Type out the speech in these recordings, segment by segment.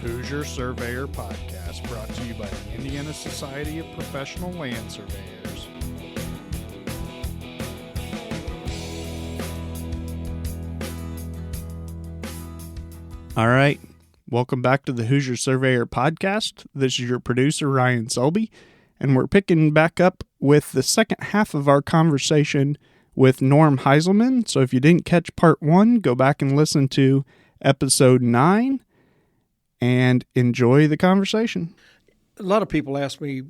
Hoosier Surveyor podcast, brought to you by the Indiana Society of Professional Land Surveyors. All right, welcome back to the Hoosier Surveyor podcast. This is your producer, Ryan Selby, and we're picking back up with the second half of our conversation with Norm Hiselman. So if you didn't catch part 1, go back and listen to episode 9 and enjoy the conversation. A lot of people ask me,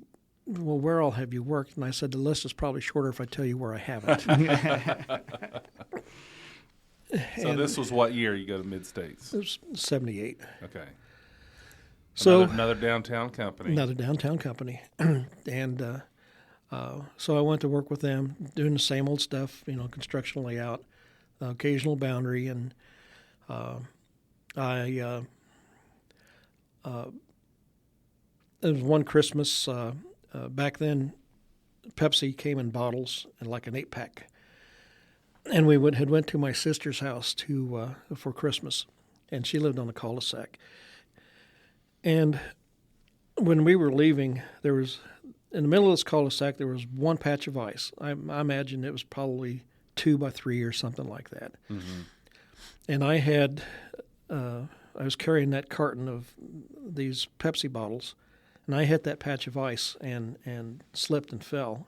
well, where all have you worked? And I said, the list is probably shorter if I tell you where I haven't. So this was what year you go to Mid-States? It was 78. Okay. So another downtown company. Another downtown company. And so I went to work with them, doing the same old stuff, construction layout, occasional boundary, and it was one Christmas, back then, Pepsi came in bottles in like an 8-pack. And we had went to my sister's house for Christmas, and she lived on a cul-de-sac. And when we were leaving, there was, in the middle of this cul-de-sac, there was one patch of ice. I imagine it was probably 2 by 3 or something like that. Mm-hmm. And I was carrying that carton of these Pepsi bottles, and I hit that patch of ice and slipped and fell.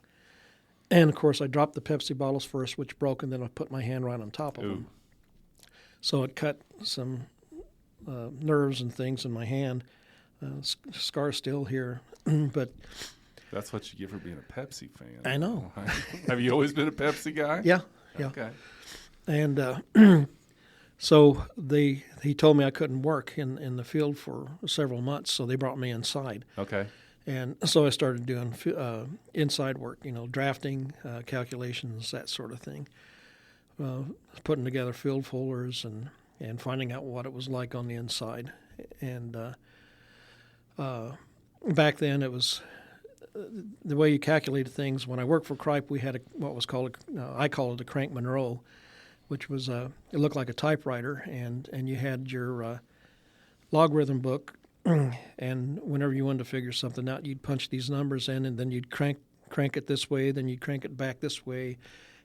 And, of course, I dropped the Pepsi bottles first, which broke, and then I put my hand right on top of them. So it cut some nerves and things in my hand. Scar still here. But that's what you get for being a Pepsi fan. I know. Have you always been a Pepsi guy? Yeah. Okay. And so he told me I couldn't work in the field for several months, so they brought me inside. Okay. And so I started doing inside work, drafting, calculations, that sort of thing, putting together field folders and finding out what it was like on the inside. And back then it was the way you calculated things. When I worked for Cripe, we had what was called, I call it a crank Monroe, which was it looked like a typewriter, and you had your logarithm book. And whenever you wanted to figure something out, you'd punch these numbers in, and then you'd crank it this way, then you'd crank it back this way,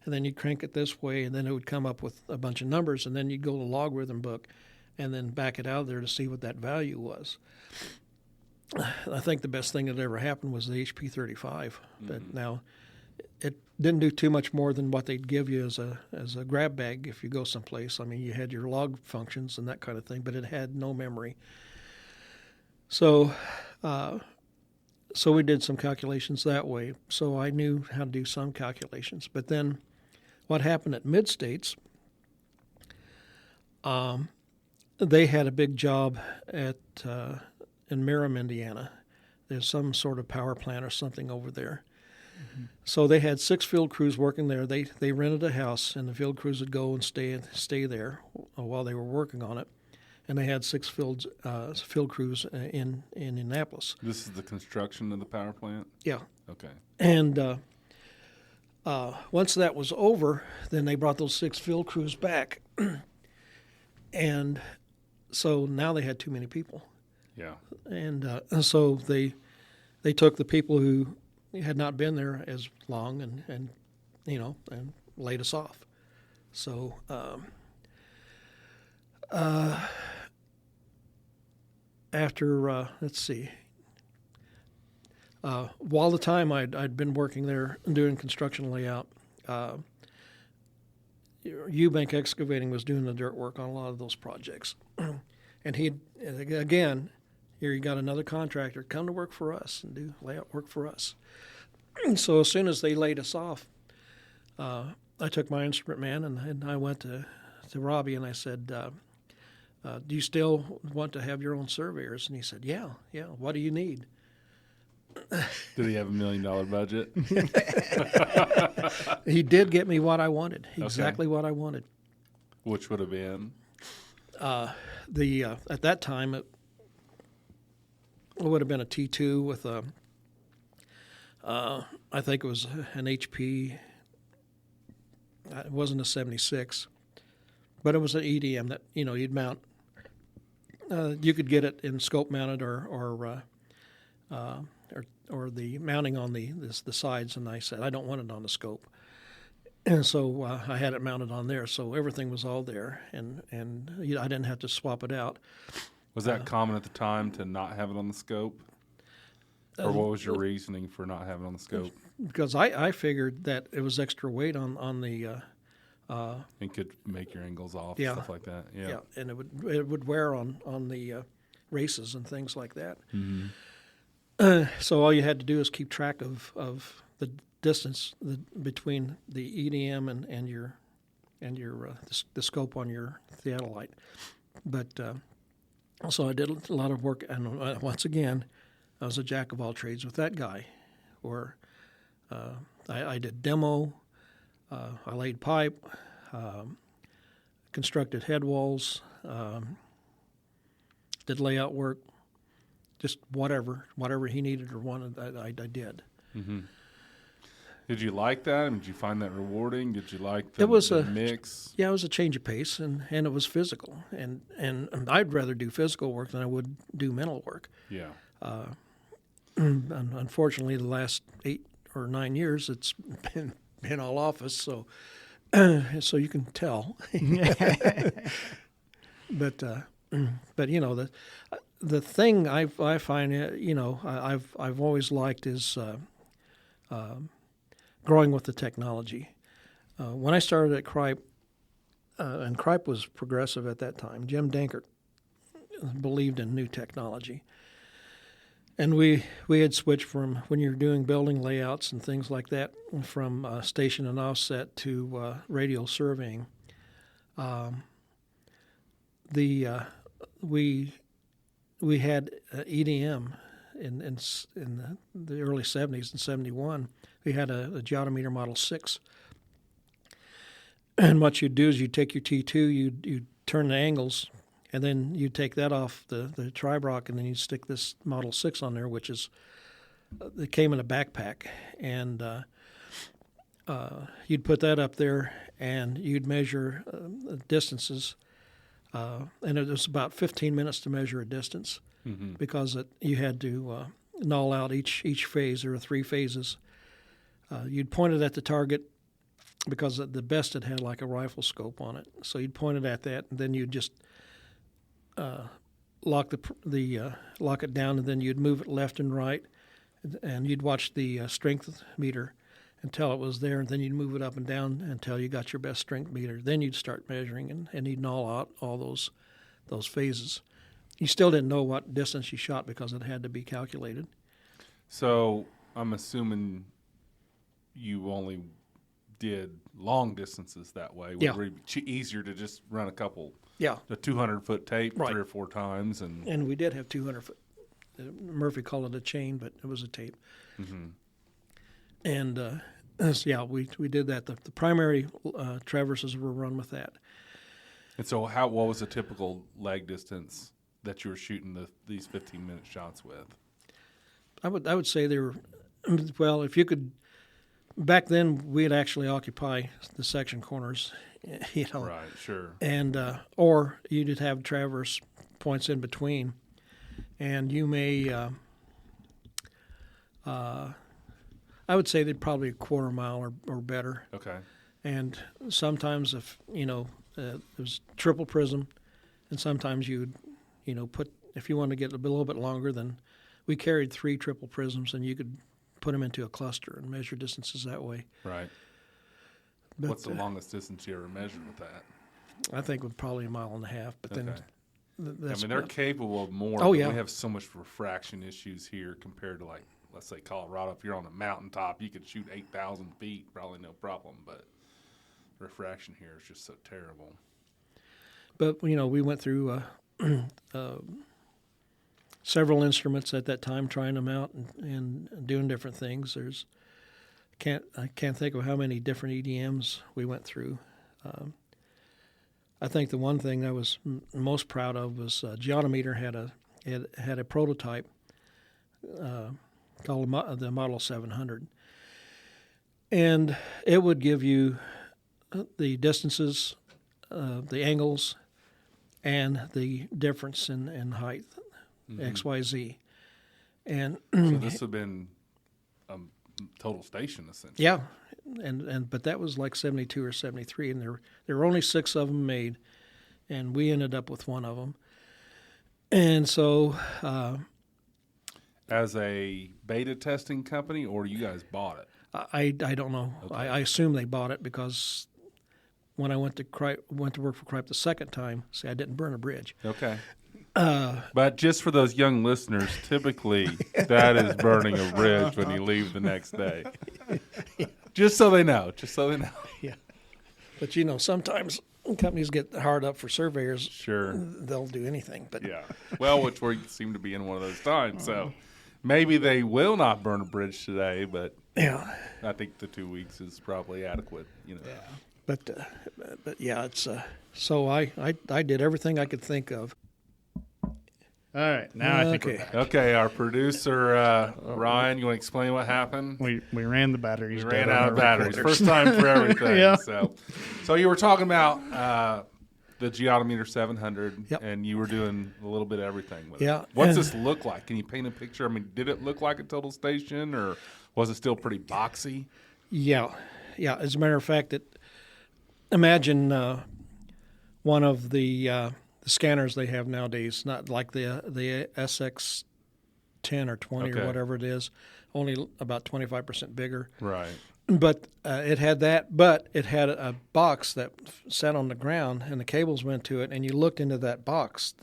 and then you'd crank it this way, and then it would come up with a bunch of numbers, and then you'd go to the logarithm book and then back it out of there to see what that value was. I think the best thing that ever happened was the HP 35, mm-hmm. But now it didn't do too much more than what they'd give you as a grab bag if you go someplace. I mean, you had your log functions and that kind of thing, but it had no memory. So we did some calculations that way. So I knew how to do some calculations. But then what happened at Mid-States, they had a big job in Merrim, Indiana. There's some sort of power plant or something over there. Mm-hmm. So they had 6 field crews working there. They rented a house, and the field crews would go and stay there while they were working on it. And they had 6 field crews in Indianapolis. This is the construction of the power plant? Yeah. Okay. And once that was over, then they brought those 6 field crews back. And so now they had too many people. Yeah. And so they took the people who had not been there as long and laid us off. So after, let's see, while the time I'd been working there doing construction layout, Eubank Excavating was doing the dirt work on a lot of those projects. And again, here you got another contractor, come to work for us and do layout work for us. So as soon as they laid us off, I took my instrument man and I went to Robbie and I said, do you still want to have your own surveyors? And he said, yeah, what do you need? Did he have $1 million budget? He did get me what I wanted, exactly what I wanted. Which would have been? At that time, it would have been a T2 with I think it was an HP. It wasn't a 76, but it was an EDM that you'd mount You could get it in scope mounted or the mounting on the sides, and I said I don't want it on the scope, and so I had it mounted on there, so everything was all there, and I didn't have to swap it out. Was that common at the time to not have it on the scope? Or what was your reasoning for not having it on the scope? Because I figured that it was extra weight on the It could make your angles off, Yeah. stuff like that. Yeah. yeah, and it would wear on the races and things like that. Mm-hmm. So all you had to do is keep track of the distance between the EDM and your the scope on your theodolite. But so I did a lot of work, and once again, I was a jack of all trades with that guy. Or I did demo, I laid pipe, constructed head walls, did layout work, just whatever he needed or wanted, I did. Mm-hmm. Did you like that? And did you find that rewarding? Did you like the mix? Yeah, it was a change of pace, and it was physical. And I'd rather do physical work than I would do mental work. Yeah. Unfortunately, the last 8 or 9 years, it's been all office, so you can tell. But you know, the thing I find, you know, I've always liked is growing with the technology. When I started at Kripe, and Kripe was progressive at that time, Jim Dankert believed in new technology. And we had switched from, when you're doing building layouts and things like that, from station and offset to radial surveying. We had EDM in the early 70s. In 71, we had a geodometer Model 6. And what you'd do is you'd take your T2, you'd turn the angles, and then you take that off the Tribrock, and then you stick this Model 6 on there, which is, it came in a backpack. And you'd put that up there, and you'd measure distances. And it was about 15 minutes to measure a distance, mm-hmm. because you had to null out each phase. There were 3 phases. You'd point it at the target, because the best had like a rifle scope on it. So you'd point it at that, and then you'd just lock it down, and then you'd move it left and right, and you'd watch the strength meter until it was there, and then you'd move it up and down until you got your best strength meter. Then you'd start measuring, and you'd null out all those phases. You still didn't know what distance you shot because it had to be calculated. So I'm assuming you only did long distances that way. Yeah. Would it be easier to just run a couple? Yeah. The 200-foot tape, right. 3 or 4 times, and we did have 200-foot. Murphy called it a chain, but it was a tape. Mm-hmm. And yeah, we did that. The primary traverses were run with that. And so, what was the typical lag distance that you were shooting these 15-minute shots with? I would say they were, well, if you could. Back then, we'd actually occupy the section corners, you know. Right, sure. And or you'd have traverse points in between, and you may. I would say they're probably a quarter mile or better. Okay. And sometimes, if you know, it was triple prism, and sometimes you'd, you know, put, if you wanted to get a little bit longer, then we carried 3 triple prisms, and you could put them into a cluster and measure distances that way. Right. But, what's the longest distance you ever measured with that? I think with probably a mile and a half. But then, that's, I mean, they're capable of more. Oh, but yeah. We have so much refraction issues here compared to, like, let's say Colorado. If you're on a mountaintop, you could shoot 8,000 feet, probably no problem. But refraction here is just so terrible. But you know, we went through several instruments at that time, trying them out and doing different things. I can't think of how many different EDMs we went through. I think the one thing I was most proud of was Geodometer had a prototype called the Model 700, and it would give you the distances, the angles, and the difference in height, XYZ. And so this would have been a total station, essentially. yeah, but that was like 72 or 73, and there were only 6 of them made, and we ended up with one of them. And so, as a beta testing company, or you guys bought it? I don't know. Okay. I assume they bought it because when I went to work for Cripe the second time, see, I didn't burn a bridge. Okay. But just for those young listeners, typically that is burning a bridge when you leave the next day. Just so they know. Yeah. But, sometimes companies get hard up for surveyors. Sure. They'll do anything. But yeah. Well, which we seem to be in one of those times. So maybe they will not burn a bridge today, but yeah, I think the 2 weeks is probably adequate. Yeah. But yeah, it's so I did everything I could think of. All right, now I think we're back. Okay, our producer, Ryan, you want to explain what happened? We ran the batteries. We ran out of batteries. First time for everything. Yeah. So you were talking about the Geotometer 700, Yep. and you were doing a little bit of everything with Yeah. it. What's this look like? Can you paint a picture? I mean, did it look like a total station, or was it still pretty boxy? Yeah. As a matter of fact, imagine one of the scanners they have nowadays, not like the SX10 or 20 Okay. or whatever it is, only about 25% bigger. Right. But it had that, but it had a box that sat on the ground, and the cables went to it, and you looked into that box.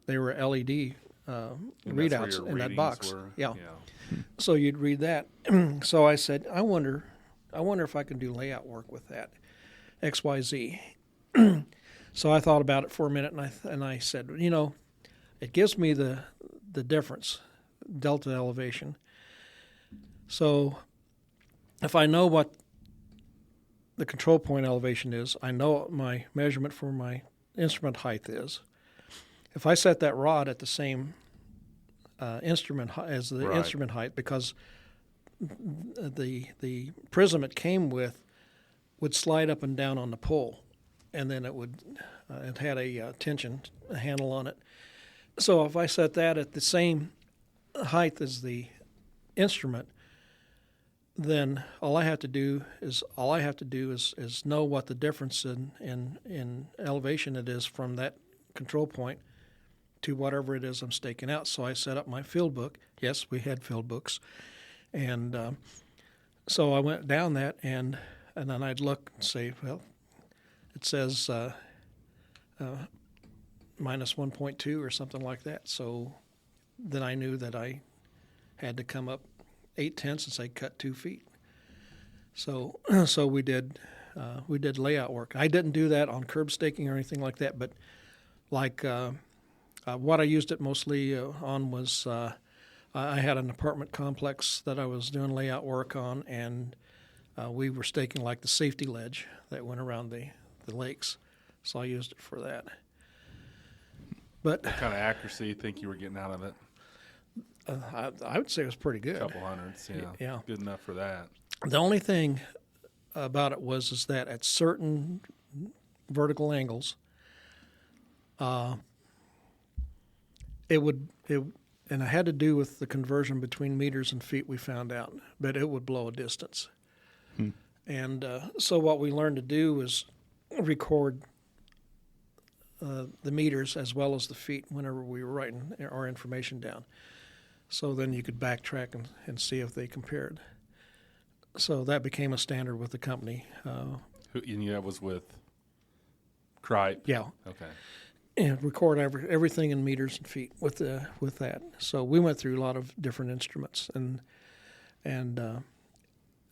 They were LED And readouts that's where your in that readings box. were? Yeah. So you'd read that. So I said, I wonder if I can do layout work with that, XYZ. So I thought about it for a minute, and I said, it gives me the difference, delta elevation. So if I know what the control point elevation is, I know what my measurement for my instrument height is. If I set that rod at the same instrument as the Right. instrument height, because the prism it came with would slide up and down on the pole, and then it had a tension handle on it. So if I set that at the same height as the instrument, then all I have to do is know what the difference in elevation it is from that control point to whatever it is I'm staking out. So I set up my field book. Yes, we had field books, and so I went down that, and then I'd look and say, well, it says minus 1.2 or something like that. So then I knew that I had to come up 0.8 and say cut 2 feet. So we did layout work. I didn't do that on curb staking or anything like that, but like what I used it mostly on was I had an apartment complex that I was doing layout work on, and we were staking like the safety ledge that went around the lakes. So I used it for that. But What kind of accuracy you think you were getting out of it? I would say it was pretty good. A couple hundreds, yeah. Yeah. Good enough for that. The only thing about it is that at certain vertical angles, and it had to do with the conversion between meters and feet, we found out, but it would blow a distance. And so what we learned to do was record the meters as well as the feet whenever we were writing our information down. So then you could backtrack and see if they compared. So that became a standard with the company. And that was with Cripe? Yeah. Okay. And record everything in meters and feet with that. So we went through a lot of different instruments, and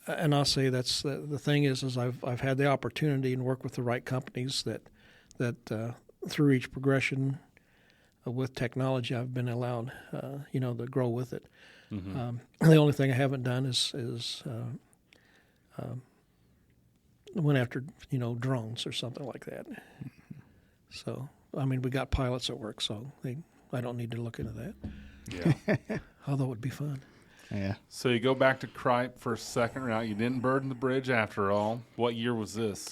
I'll say that's the thing is I've had the opportunity and work with the right companies that through each progression with technology I've been allowed to grow with it. Mm-hmm. The only thing I haven't done is went after drones or something like that. So I mean we got pilots at work, so I don't need to look into that. Yeah. Although it would be fun. Yeah. So you go back to Cripe for a second round. You didn't burden the bridge after all. What year was this?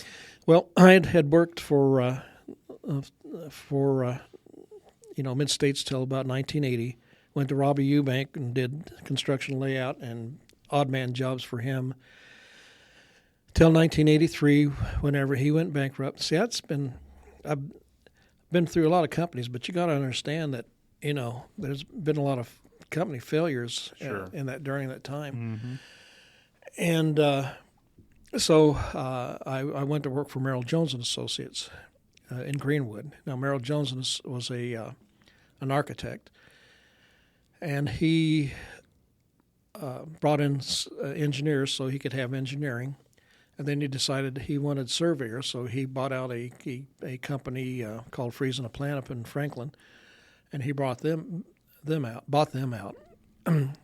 Well, I had worked for for Mid-States till about 1980. Went to Robbie Eubank and did construction layout and odd man jobs for him till 1983, whenever he went bankrupt. See, I've been through a lot of companies, but you got to understand that there's been a lot of company failures during that time, and so I went to work for Merrill Jones and Associates in Greenwood. Now Merrill Jones was an architect, and he brought in engineers so he could have engineering. And then he decided he wanted surveyors, so he bought out a company called Friesen and Plan up in Franklin, and he bought them out,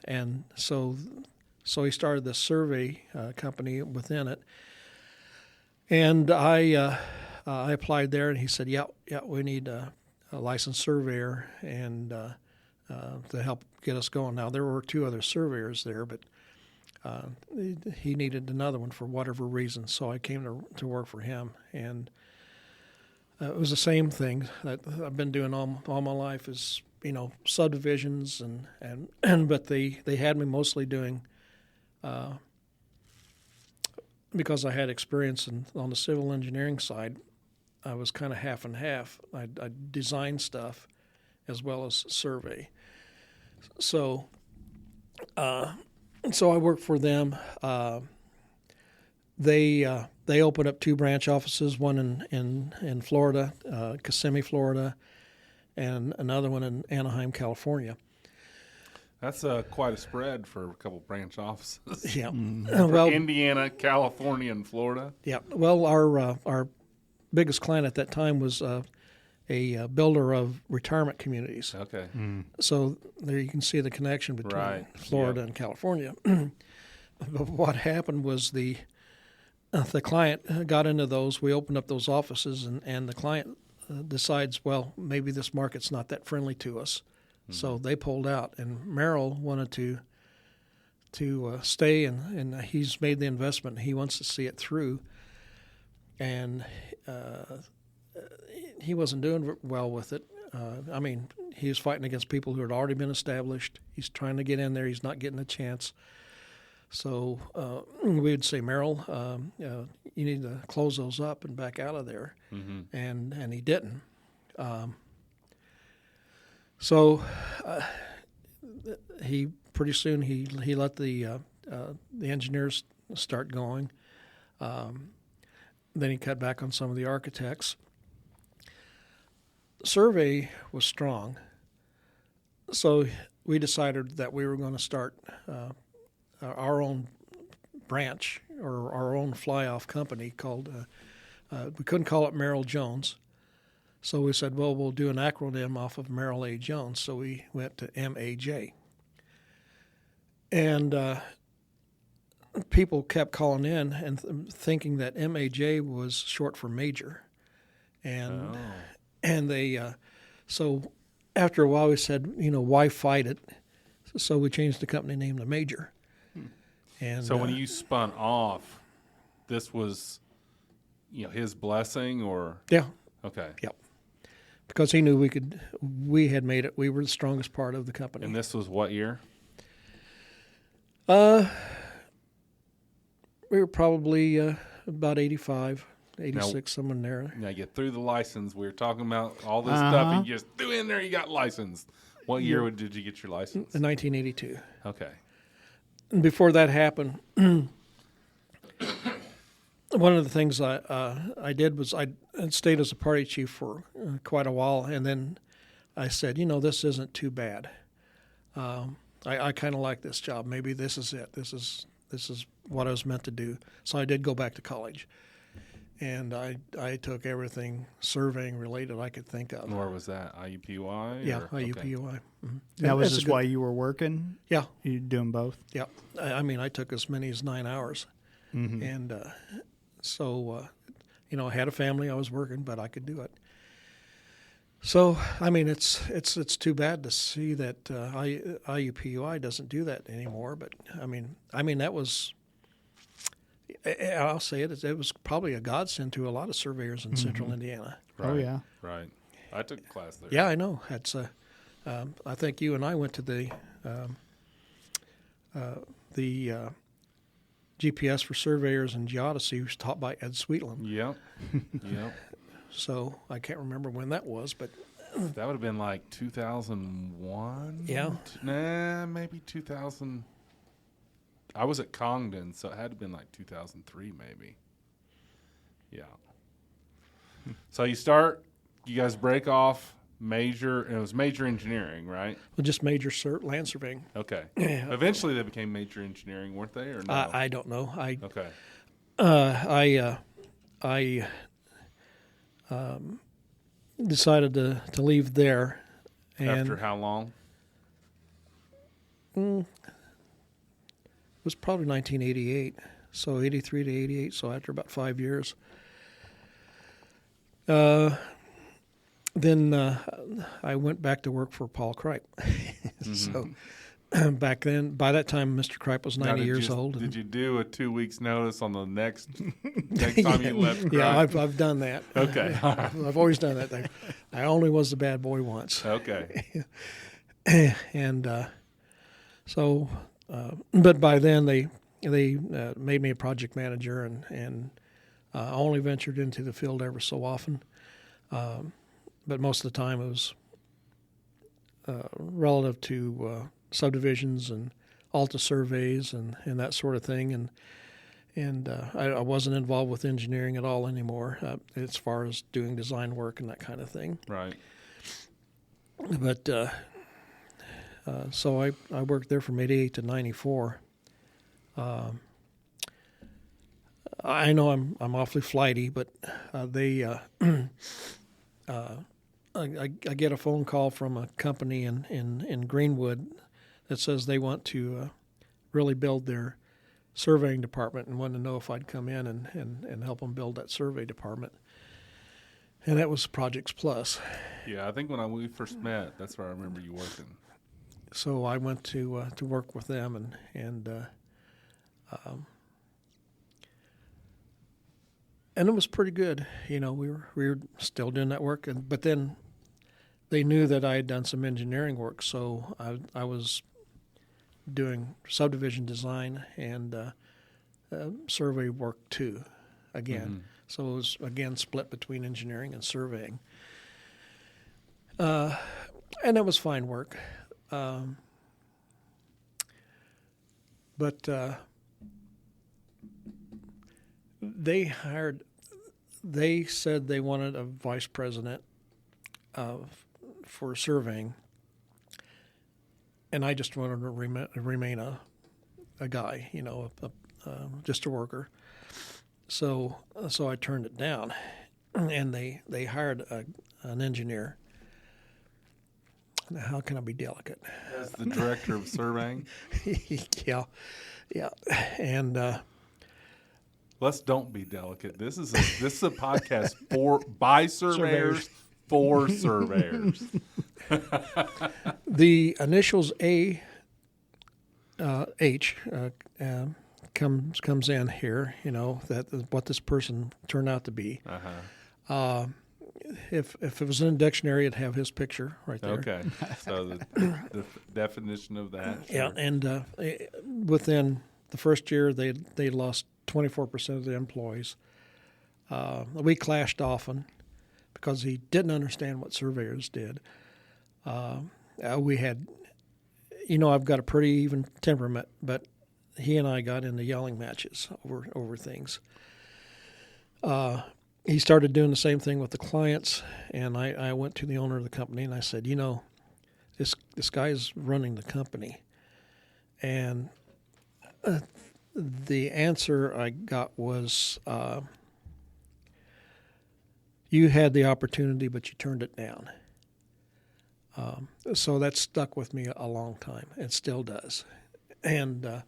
and so he started this survey company within it. And I applied there, and he said, "Yeah, we need a licensed surveyor and to help get us going." Now there were 2 other surveyors there, but he needed another one for whatever reason, so I came to work for him, and it was the same thing that I've been doing all my life is subdivisions and but they had me mostly doing because I had experience on the civil engineering side. I was kind of half and half. I designed stuff as well as survey, so I worked for them. They opened up 2 branch offices, one in Florida, Kissimmee, Florida, and another one in Anaheim, California. That's quite a spread for a couple branch offices. Yeah. Well, Indiana, California, and Florida. Yeah. Well, our biggest client at that time was a builder of retirement communities. Okay. So there you can see the connection between Florida and California. But what happened was the client got into those. We opened up those offices, and the client decides, well, maybe this market's not that friendly to us. So they pulled out, and Merrill wanted to stay, and he's made the investment. He wants to see it through, and he wasn't doing well with it. He was fighting against people who had already been established. He's trying to get in there. He's not getting a chance. So we would say, Merrill, you need to close those up and back out of there. And he didn't. So he pretty soon he let the engineers start going. Then he cut back on some of the architects. Survey was strong, so we decided that we were going to start our own branch or our own fly-off company called, we couldn't call it Merrill Jones, so we said, well, we'll do an acronym off of Merrill A. Jones, so we went to MAJ. And people kept calling in and thinking that MAJ was short for major. And they, so after a while we said, why fight it? So we changed the company name to Major. And so when you spun off, this was, his blessing, or? Yeah. Okay. Yep. Because he knew we had made it. We were the strongest part of the company. And this was what year? We were probably about 85, 86, somewhere in there. Now, you threw the license. We were talking about all this stuff, and you just threw in there, you got licensed. What year did you get your license? In 1982. Okay. And before that happened, one of the things I did was I stayed as a party chief for quite a while, and then I said, this isn't too bad. I kind of like this job. Maybe this is it. This is what I was meant to do. So I did go back to college, and I took everything surveying related I could think of. Where was that? IUPUI? Yeah, IUPUI. Okay. Mm-hmm. That was just why you were working? Yeah. You doing both? Yeah. I took as many as 9 hours. Mm-hmm. And so, I had a family. I was working, but I could do it. So, it's too bad to see that IUPUI doesn't do that anymore. But, that was, I'll say it. It was probably a godsend to a lot of surveyors in central Indiana. Right, Oh, yeah. Right. I took a class there. Yeah, I know. That's I think you and I went to the GPS for surveyors and geodesy, was taught by Ed Sweetland. Yep. Yep. So I can't remember when that was, but That would have been like 2001. Yeah. Nah, maybe 2000. I was at Congdon, so it had to have been like 2003, maybe. Yeah. So you guys break off major, and it was major engineering, right? well, just major land surveying. Okay. Yeah. Eventually they became major engineering, weren't they? Or no? I don't know. Okay. I decided to leave there, and After how long? it was probably 1988, so 83 to 88. So after about 5 years, then I went back to work for Paul Kripe. So back then, by that time, Mr. Kripe was 90 years old. Did you do a 2 weeks notice on the next time you left? Yeah, Kripe? I've done that. Okay. I've always done that thing. I only was the bad boy once. Okay. And so, but by then they made me a project manager, and I only ventured into the field ever so often. But most of the time it was relative to subdivisions and Alta surveys and that sort of thing. And I wasn't involved with engineering at all anymore, as far as doing design work and that kind of thing. Right. But so I worked there from 88 to 94. I know I'm awfully flighty, but I get a phone call from a company in Greenwood that says they want to really build their surveying department and wanted to know if I'd come in and help them build that survey department. And that was Projects Plus. Yeah, I think when we first met, that's where I remember you working. So I went to work with them, and it was pretty good. You know, we were still doing that work, but then they knew that I had done some engineering work, so I was doing subdivision design and survey work too, again. Mm-hmm. So it was again split between engineering and surveying, and it was fine work. But they said they wanted a vice president for surveying, and I just wanted to remain a guy, you know, just a worker. So I turned it down, and they hired an engineer. Now, how can I be delicate? As the director of surveying? Yeah, and Let's don't be delicate. This is a podcast by surveyors for surveyors. the initials H comes in here. You know that what this person turned out to be. Uh-huh. If it was in a dictionary, it'd have his picture right there. Okay, so the definition of that. Sure. Yeah, and within the first year, they lost 24% of the employees. We clashed often because he didn't understand what surveyors did. We had, you know, I've got a pretty even temperament, but he and I got into yelling matches over things. He started doing the same thing with the clients, and I went to the owner of the company and I said, you know, this guy's running the company. And the answer I got was, you had the opportunity, but you turned it down. So that stuck with me a long time. It still does. And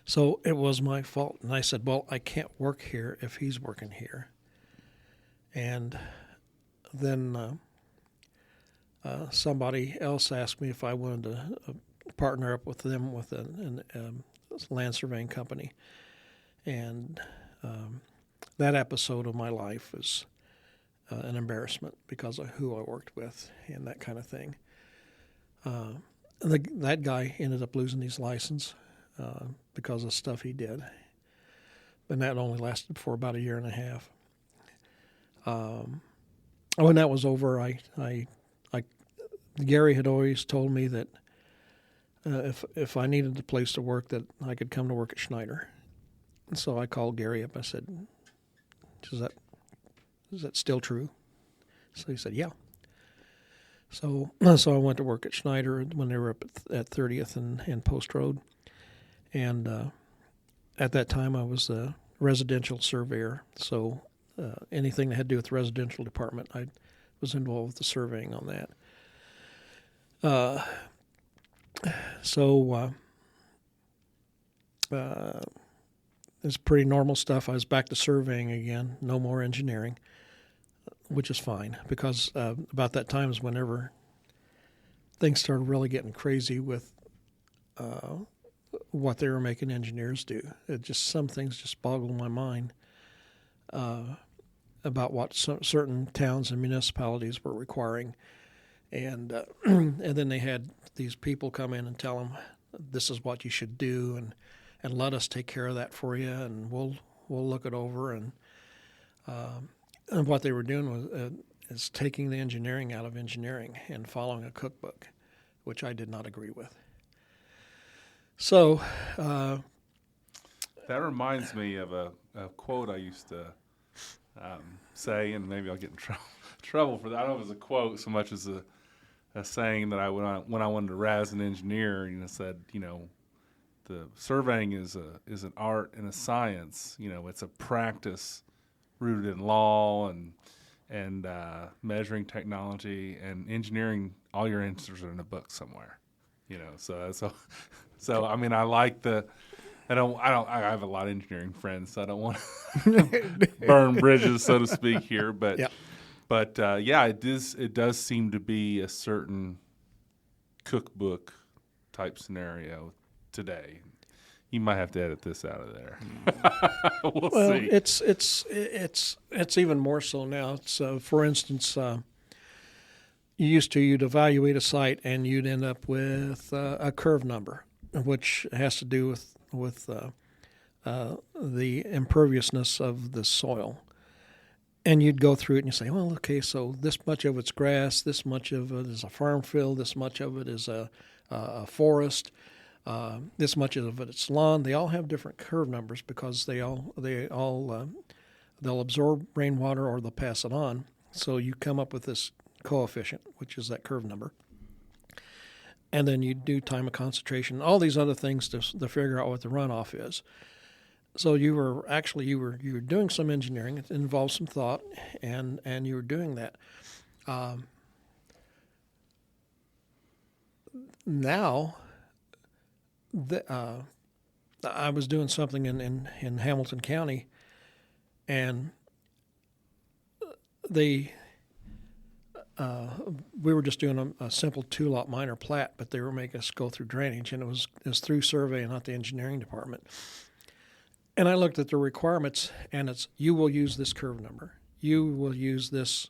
so it was my fault. And I said, well, I can't work here if he's working here. And then somebody else asked me if I wanted to partner up with them with a land surveying company. And that episode of my life was an embarrassment because of who I worked with and that kind of thing. That guy ended up losing his license because of stuff he did. And that only lasted for about a year and a half. When that was over, Gary had always told me that if I needed a place to work, that I could come to work at Schneider. And so I called Gary up. I said, "Is that still true?" So he said, "Yeah." So I went to work at Schneider when they were up at 30th and Post Road, and at that time I was a residential surveyor. So anything that had to do with the residential department, I was involved with the surveying on that. It's pretty normal stuff. I was back to surveying again, no more engineering, which is fine because about that time is whenever things started really getting crazy with what they were making engineers do. Some things just boggled my mind about what certain towns and municipalities were requiring. And and then they had these people come in and tell them, this is what you should do, and let us take care of that for you, and we'll look it over. And what they were doing is taking the engineering out of engineering and following a cookbook, which I did not agree with. So that reminds me of a quote I used to say, and maybe I'll get in trouble for that. I don't know if it was a quote so much as a saying that when I wanted to razz an engineer, said, the surveying is an art and a science. It's a practice rooted in law and measuring technology, and engineering. All your answers are in a book somewhere. So I mean, I like the. I have a lot of engineering friends, so I don't want to burn bridges, so to speak, here. But yeah. But it does seem to be a certain cookbook type scenario today. You might have to edit this out of there. We'll see. It's even more so now. So, for instance, you'd evaluate a site and you'd end up with a curve number, which has to do with the imperviousness of the soil. And you'd go through it and you say, well, okay, so this much of it's grass, this much of it is a farm field, this much of it is a forest, this much of it is lawn. They all have different curve numbers because they'll absorb rainwater or they'll pass it on. So you come up with this coefficient, which is that curve number. And then you do time of concentration, all these other things to figure out what the runoff is. So you were doing some engineering. It involved some thought, and you were doing that. Now, I was doing something in Hamilton County, and we were just doing a simple 2-lot minor plat, but they were making us go through drainage, and it was through survey, not the engineering department. And I looked at the requirements, and it's you will use this curve number. You will use this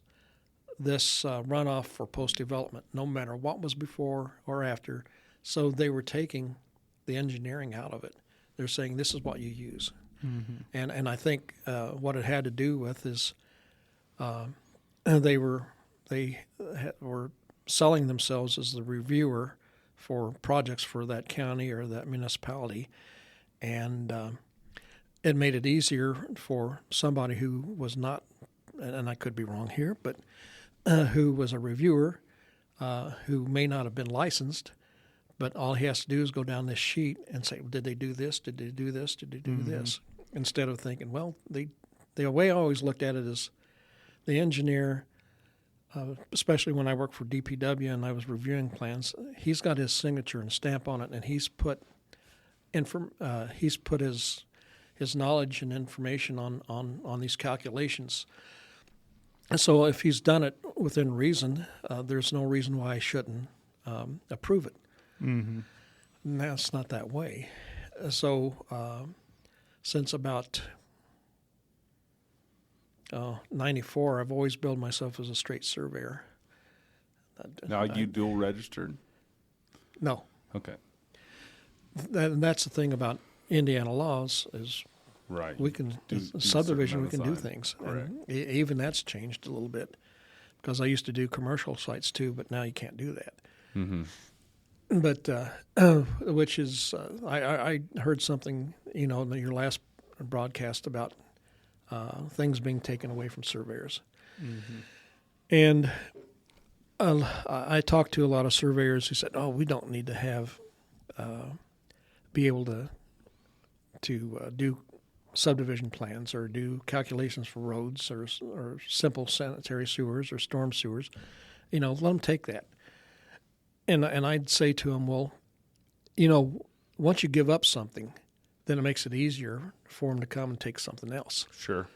runoff for post-development, no matter what was before or after. So they were taking the engineering out of it. They're saying this is what you use. Mm-hmm. And I think what it had to do with is they were selling themselves as the reviewer for projects for that county or that municipality, and it made it easier for somebody who was not, and I could be wrong here, but who was a reviewer who may not have been licensed, but all he has to do is go down this sheet and say, did they do this? Did they do this? Did they do mm-hmm. this? Instead of thinking, well, the way I always looked at it is the engineer, especially when I worked for DPW and I was reviewing plans, he's got his signature and stamp on it, and he's put his knowledge and information on these calculations. So if he's done it within reason, there's no reason why I shouldn't approve it. Mm-hmm. And that's not that way. So since about 94, I've always billed myself as a straight surveyor. Now, you dual registered? No. Okay. That's the thing about Indiana laws is Right. we can Do subdivision. We certain can do amount of things. Correct. And even that's changed a little bit because I used to do commercial sites too, but now you can't do that. Mm-hmm. But which is I heard something in your last broadcast about things being taken away from surveyors, and I talked to a lot of surveyors who said, "Oh, we don't need to have be able to do subdivision plans or do calculations for roads or simple sanitary sewers or storm sewers. Let them take that." And I'd say to them, well, once you give up something, then it makes it easier for them to come and take something else. Sure.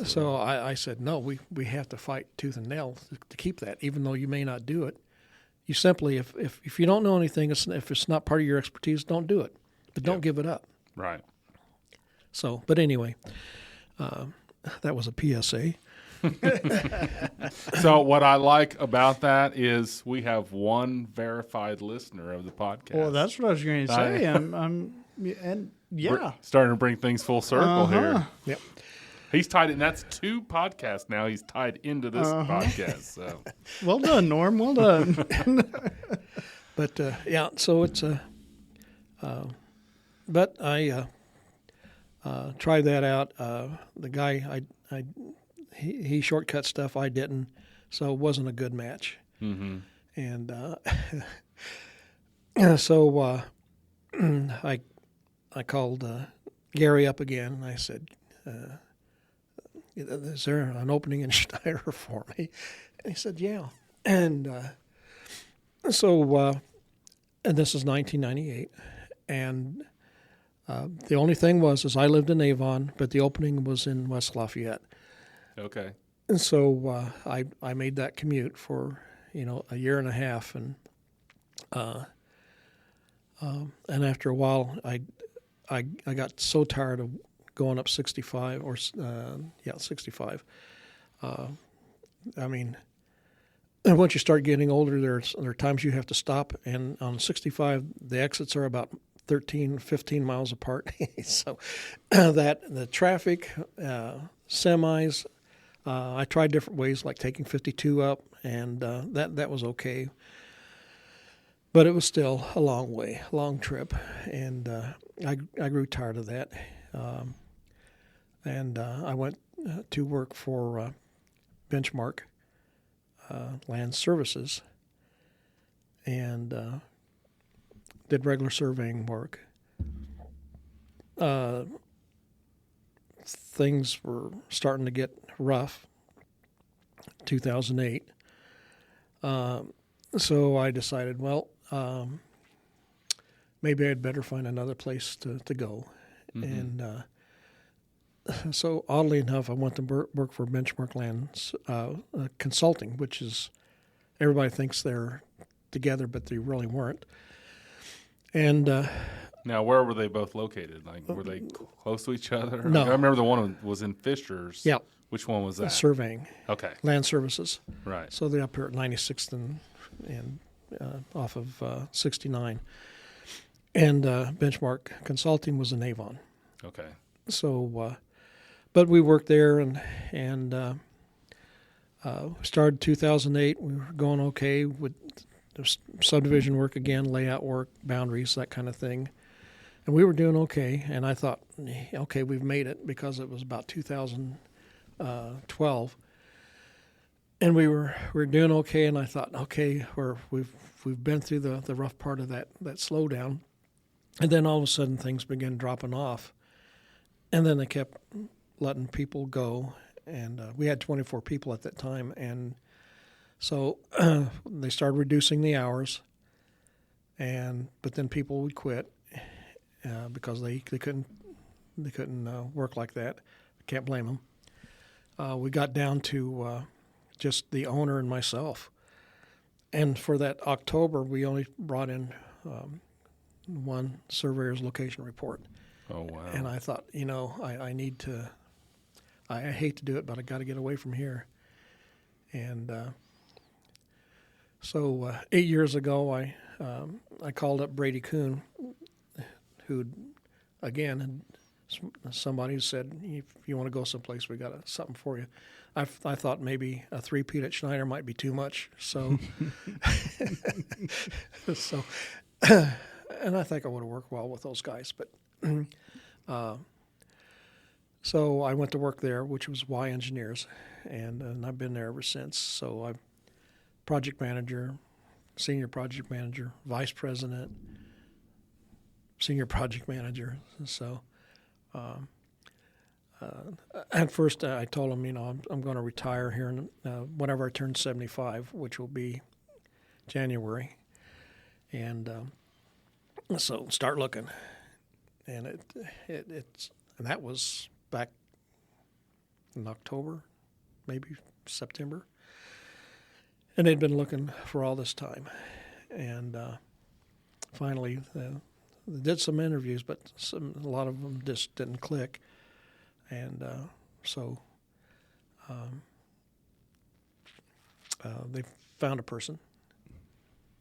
So I said, no, we have to fight tooth and nail to keep that, even though you may not do it. You simply, if you don't know anything, if it's not part of your expertise, don't do it. But don't give it up. Right. So, but anyway, that was a PSA. So what I like about that is we have one verified listener of the podcast. Well, that's what I was going to say. We're starting to bring things full circle here. Yep. He's tied in. That's 2 podcasts now. He's tied into this podcast. So Well done, Norm. Well done. But so it's but I tried that out. The guy he shortcut stuff, I didn't, so it wasn't a good match. mm-hmm. And so I called Gary up again, and I said, "Is there an opening in Schneider for me?" And he said, "Yeah." And so and this is 1998, and the only thing was I lived in Avon, but the opening was in West Lafayette. Okay. And so I made that commute for a year and a half, and after a while I got so tired of going up 65 or 65. I mean, and once you start getting older, there are times you have to stop, and on 65 the exits are about 15 miles apart. So that the traffic, semis. I tried different ways, like taking 52 up, and that was okay. But it was still a long trip, and I grew tired of that. And I went to work for Benchmark Land Services, and did regular surveying work. Things were starting to get rough. 2008. So I decided, well, maybe I'd better find another place to go. Mm-hmm. And so oddly enough, I went to work for Benchmark Land Consulting, which is, everybody thinks they're together, but they really weren't. And now, where were they both located? Like, were they close to each other? No. I remember the one was in Fishers. Yeah. Which one was that? Surveying. Okay. Land Services. Right. So they're up here at 96th and off of 69. And Benchmark Consulting was in Avon. Okay. So, but we worked there and started 2008. We were going okay with subdivision work again, layout work, boundaries, that kind of thing. And we were doing okay. And I thought, okay, we've made it, because it was about 2012, and we were doing okay. And I thought, okay, we've been through the rough part of that slowdown. And then all of a sudden things began dropping off, and then they kept letting people go. And we had 24 people at that time, and so they started reducing the hours. But then people would quit because they couldn't work like that. Can't blame them. We got down to just the owner and myself. And for that October, we only brought in one surveyor's location report. Oh, wow. And I thought, I need to. I hate to do it, but I got to get away from here. And so 8 years ago, I called up Brady Kuhn, who, again, somebody who said, if you want to go someplace, we got something for you. I thought maybe a three-peat at Schneider might be too much, so and I think I would have worked well with those guys. But so I went to work there, which was Y Engineers, and I've been there ever since. So I'm project manager, senior project manager, vice president, senior project manager. So at first I told him, I'm going to retire here whenever I turn 75, which will be January. And so start looking. And it's that was back in October, maybe September. And they'd been looking for all this time. And finally, they did some interviews, but a lot of them just didn't click. And so they found a person.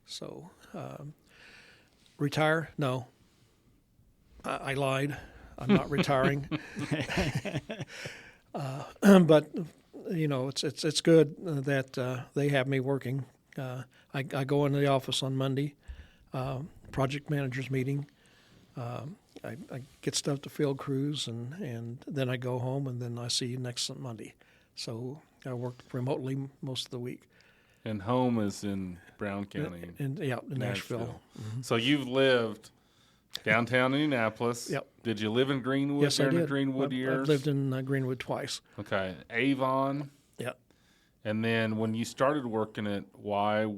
So retire? No. I lied. I'm not retiring. But it's good that they have me working. I go into the office on Monday, project managers meeting. I get stuff to field crews, and then I go home, and then I see you next Monday. So I work remotely most of the week. And home is in Brown County. In Nashville. Mm-hmm. So you've lived downtown Indianapolis. Yep. Did you live in Greenwood? Yes, I did. The Greenwood years? I've lived in Greenwood twice. Okay. Avon. Yep. And then when you started working at were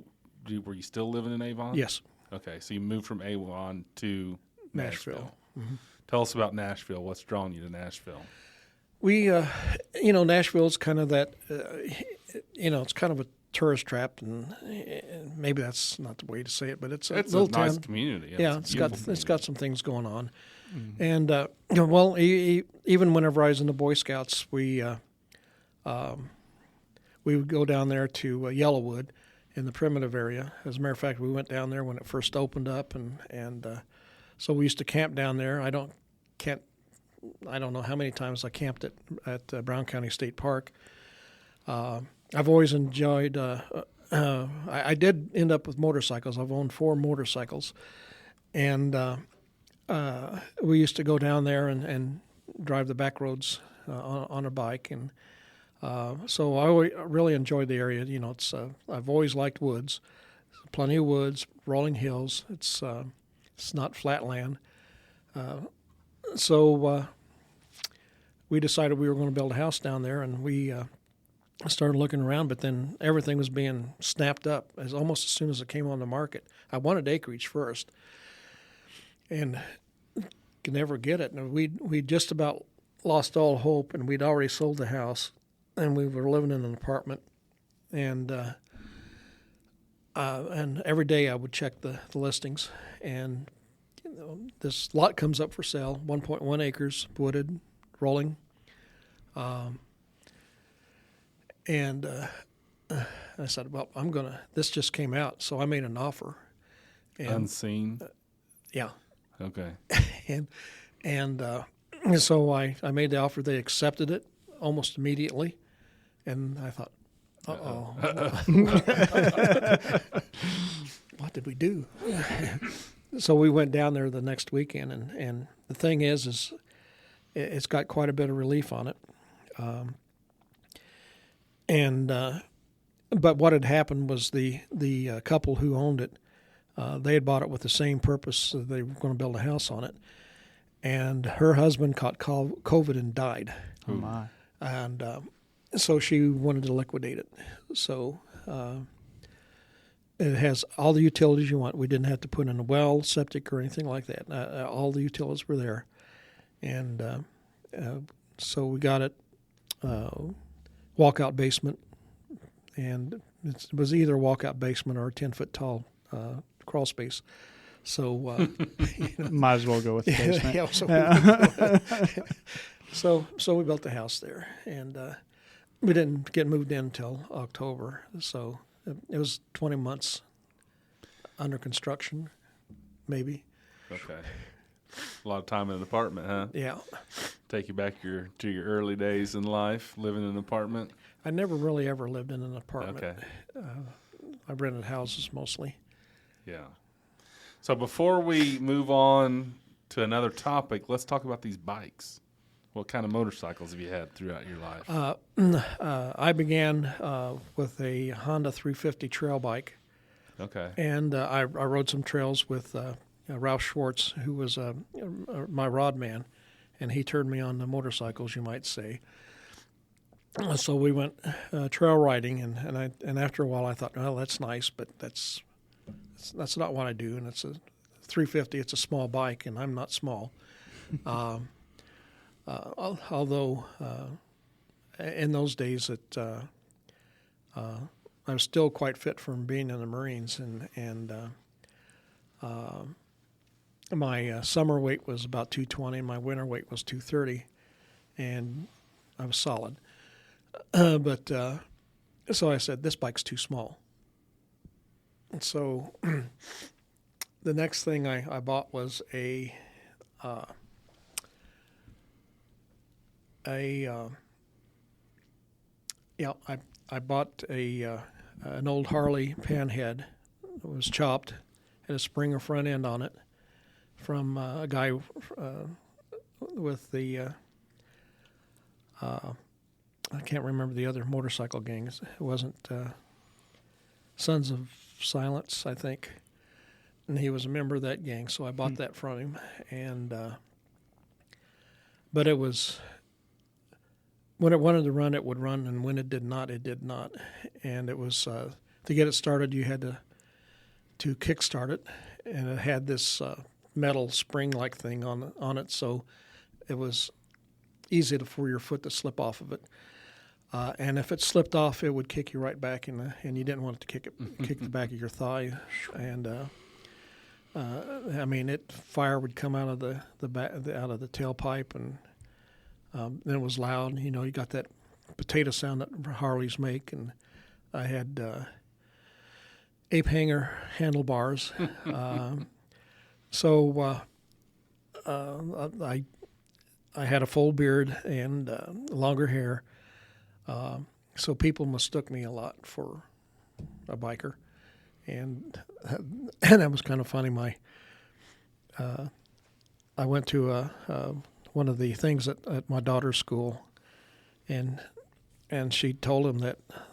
you still living in Avon? Yes. Okay. So you moved from Avon to Nashville. Mm-hmm. Tell us about Nashville. What's drawing you to Nashville? We, Nashville's kind of that, it's kind of a tourist trap, and maybe that's not the way to say it, but it's a little nice town. Community. Yeah, it's got some things going on, and even whenever I was in the Boy Scouts, we would go down there to Yellowwood in the primitive area. As a matter of fact, we went down there when it first opened up, and so we used to camp down there. I don't know how many times I camped at Brown County State Park. I've always enjoyed. I did end up with motorcycles. I've owned 4 motorcycles, and we used to go down there and drive the back roads on a bike, and so I really enjoyed the area. I've always liked woods, plenty of woods, rolling hills. It's not flat land. So we decided we were going to build a house down there, and we started looking around, but then everything was being snapped up almost as soon as it came on the market. I wanted acreage first, and could never get it. And we just about lost all hope, and we'd already sold the house, and we were living in an apartment, and every day I would check the listings, and this lot comes up for sale, 1.1 acres, wooded, rolling. And I said, well, this just came out, so I made an offer. And, Unseen? Yeah. Okay. and so I made the offer. They accepted it almost immediately. And I thought, uh-oh. What did we do? So we went down there the next weekend, and the thing is it's got quite a bit of relief on it. But what had happened was the couple who owned it, they had bought it with the same purpose. They were going to build a house on it, and her husband caught COVID and died. Oh my! And so she wanted to liquidate it. So it has all the utilities you want. We didn't have to put in a well, septic, or anything like that. All the utilities were there, and so we got it. Walkout basement, and it was either a walkout basement or a 10-foot tall crawl space. So Might as well go with the basement. So we built the house there, and we didn't get moved in until October. So it was 20 months under construction, maybe. Okay. A lot of time in an apartment, huh? Yeah. Take you back to your early days in life, living in an apartment? I never really ever lived in an apartment. Okay. I rented houses mostly. Yeah. So before we move on to another topic, let's talk about these bikes. What kind of motorcycles have you had throughout your life? I began with a Honda 350 trail bike. Okay. And I rode some trails with Ralph Schwartz, who was my rod man, and he turned me on to motorcycles, you might say. So we went trail riding, and after a while I thought, well, that's nice, but that's not what I do. And it's a 350. It's a small bike, and I'm not small. Although in those days I was still quite fit from being in the Marines, and my summer weight was about 220, and my winter weight was 230, and I was solid. But so I said, this bike's too small. And so the next thing I bought was I bought an old Harley Panhead. It was chopped, had a Springer front end on it from a guy with the I can't remember the other motorcycle gangs. It wasn't Sons of Silence, I think, and he was a member of that gang. So I bought that from him, and but it was. When it wanted to run, it would run, and when it did not, it did not. And it was to get it started, you had to kickstart it, and it had this metal spring-like thing on it, so it was easy for your foot to slip off of it. And if it slipped off, it would kick you right back, and you didn't want it to kick the back of your thigh. And I mean, fire would come out of the out of the tailpipe, and then it was loud. You know, you got that potato sound that Harleys make, and I had ape hanger handlebars. So I had a full beard and longer hair. So people mistook me a lot for a biker, and that was kind of funny. I went to one of the things at my daughter's school, and she told him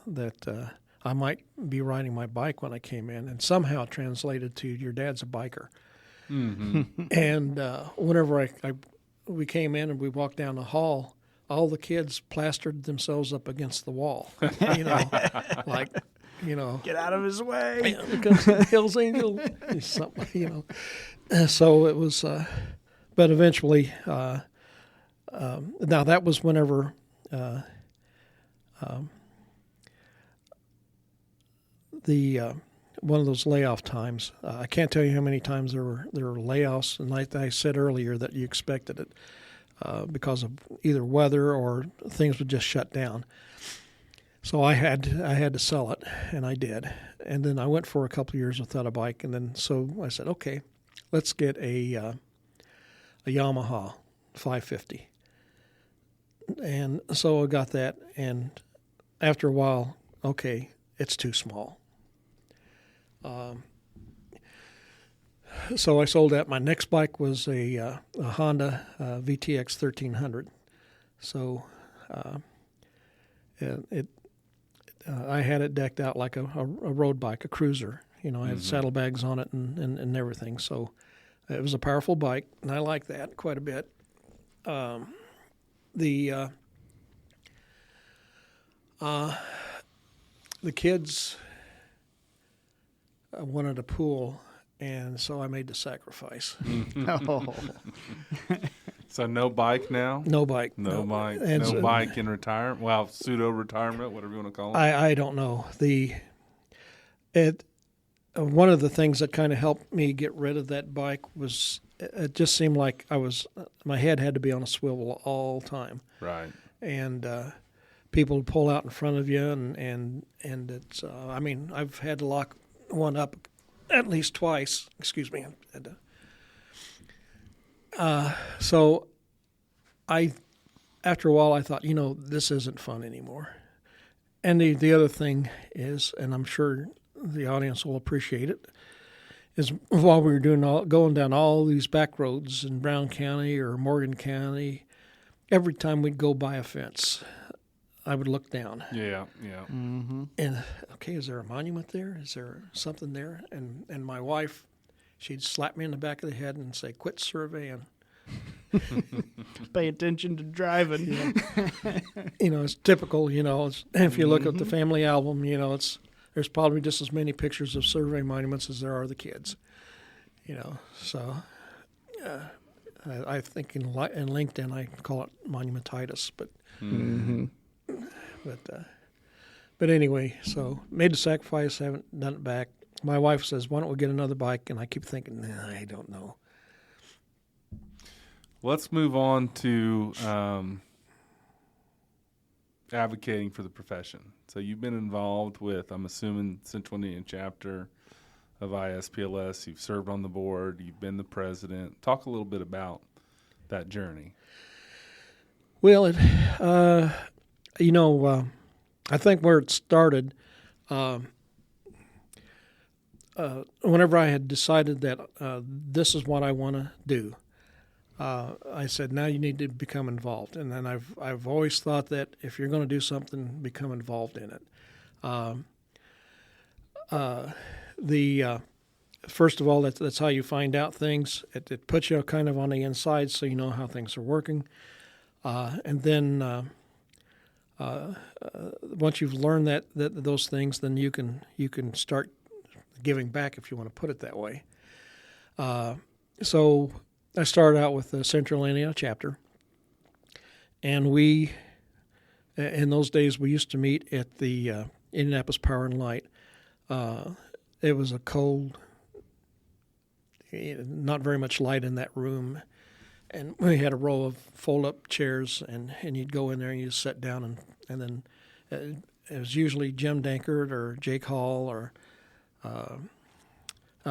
that I might be riding my bike when I came in, and somehow it translated to, your dad's a biker. Mm-hmm. And whenever we came in and we walked down the hall, all the kids plastered themselves up against the wall, like, get out of his way. Because Hill's Angel, something, So it was, but eventually, now that was whenever one of those layoff times. I can't tell you how many times there were layoffs, and like I said earlier, that you expected it because of either weather or things would just shut down. So I had to sell it, and I did. And then I went for a couple of years without a bike, and then so I said, okay, let's get a Yamaha 550. And so I got that, and after a while, okay, it's too small. So I sold that. My next bike was a Honda VTX 1300. So I had it decked out like a road bike, a cruiser. I had saddlebags on it and everything. So it was a powerful bike, and I like that quite a bit. The kids wanted a pool, and so I made the sacrifice. Oh. So no bike now? No bike. No bike. No bike in retirement? Well, pseudo-retirement, whatever you want to call it. I don't know. one of the things that kind of helped me get rid of that bike was it just seemed like my head had to be on a swivel all the time. Right. And people would pull out in front of you, and it's I mean, I've had to lock one up at least twice. Excuse me. So after a while, I thought, this isn't fun anymore. And the other thing is, and I'm sure the audience will appreciate it, is while we were going down all these back roads in Brown County or Morgan County, every time we'd go by a fence, I would look down. Yeah. Mm-hmm. And, okay, is there a monument there? Is there something there? And my wife, she'd slap me in the back of the head and say, quit surveying. Pay attention to driving. It's typical, if you look at the family album, there's probably just as many pictures of survey monuments as there are the kids, so I think in LinkedIn I call it monumentitis, but but anyway, so made the sacrifice, haven't done it back. My wife says, why don't we get another bike? And I keep thinking, I don't know. Let's move on to advocating for the profession. So you've been involved with, I'm assuming, Central Indian chapter of ISPLS. You've served on the board. You've been the president. Talk a little bit about that journey. Well, I think where it started, whenever I had decided that this is what I want to do, I said, now you need to become involved. And then I've always thought that if you're going to do something, become involved in it. First of all, that's how you find out things. It puts you kind of on the inside, so you know how things are working. And then once you've learned that those things, then you can start giving back, if you want to put it that way. So I started out with the Central Indiana chapter, and we, in those days, we used to meet at the Indianapolis Power and Light. It was a cold, not very much light in that room, and we had a row of fold-up chairs, and you'd go in there and you'd sit down, and then it was usually Jim Dankert or Jake Hall or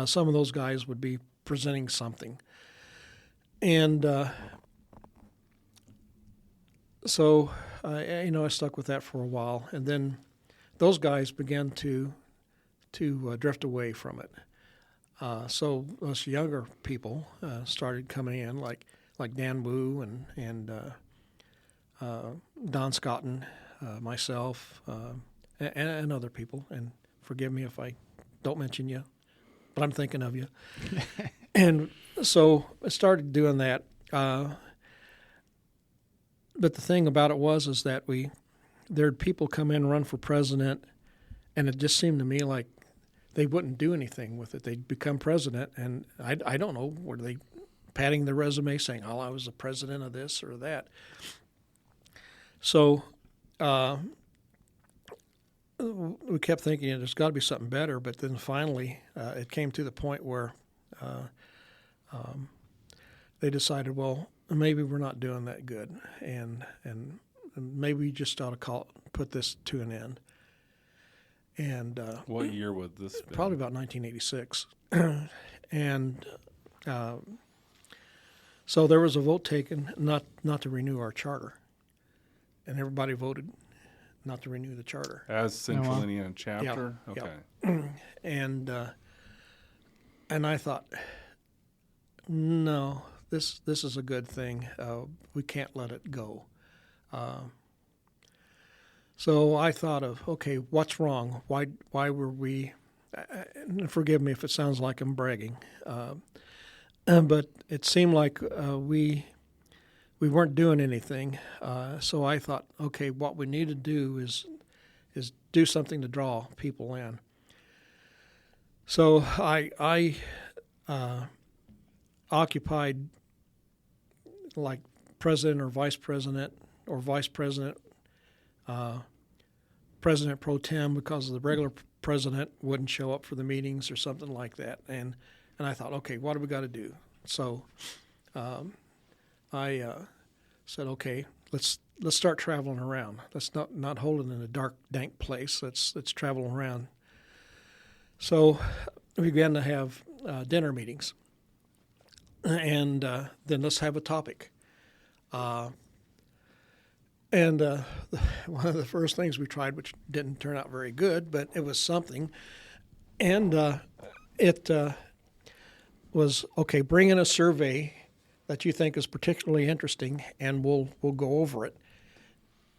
some of those guys would be presenting something. And so, I stuck with that for a while, and then those guys began to drift away from it. So us younger people started coming in, like Dan Wu and Don Scotton, myself, and other people. And forgive me if I don't mention you, but I'm thinking of you. And so I started doing that. But the thing about it was that there'd people come in and run for president, and it just seemed to me like they wouldn't do anything with it. They'd become president, and I don't know, were they patting their resume saying, oh, I was the president of this or that? So we kept thinking there's got to be something better, but then finally it came to the point where they decided, well, maybe we're not doing that good, and maybe we just ought to put this to an end. And what year would this be? Probably about 1986. And so there was a vote taken not to renew our charter, and everybody voted not to renew the charter. As Central Indiana chapter? Yeah. Okay. Yeah. And I thought, no, this is a good thing. We can't let it go. So I thought of, okay, what's wrong? Why were we? And forgive me if it sounds like I'm bragging, but it seemed like we weren't doing anything. So I thought, okay, what we need to do is do something to draw people in. So I occupied like president or vice president, president pro tem, because the regular president wouldn't show up for the meetings or something like that. And I thought, okay, what do we got to do? So I said, okay, let's start traveling around. Let's not hold it in a dark, dank place. Let's travel around. So we began to have dinner meetings, and then let's have a topic. And one of the first things we tried, which didn't turn out very good, but it was something, and it was, okay, bring in a survey that you think is particularly interesting, and we'll go over it.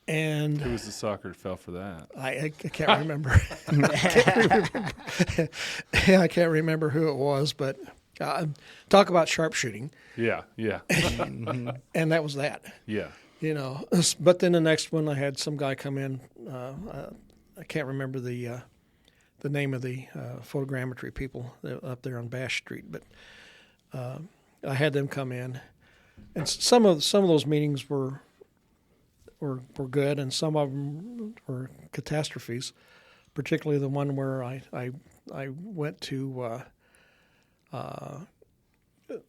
And who was the sucker that fell for that? I can't remember. I can't remember who it was, but talk about sharpshooting. Yeah. And that was that. Yeah. You know, but then the next one, I had some guy come in. I can't remember the name of the photogrammetry people up there on Bash Street, but I had them come in, and some of those meetings were good, and some of them were catastrophes. Particularly the one where I went to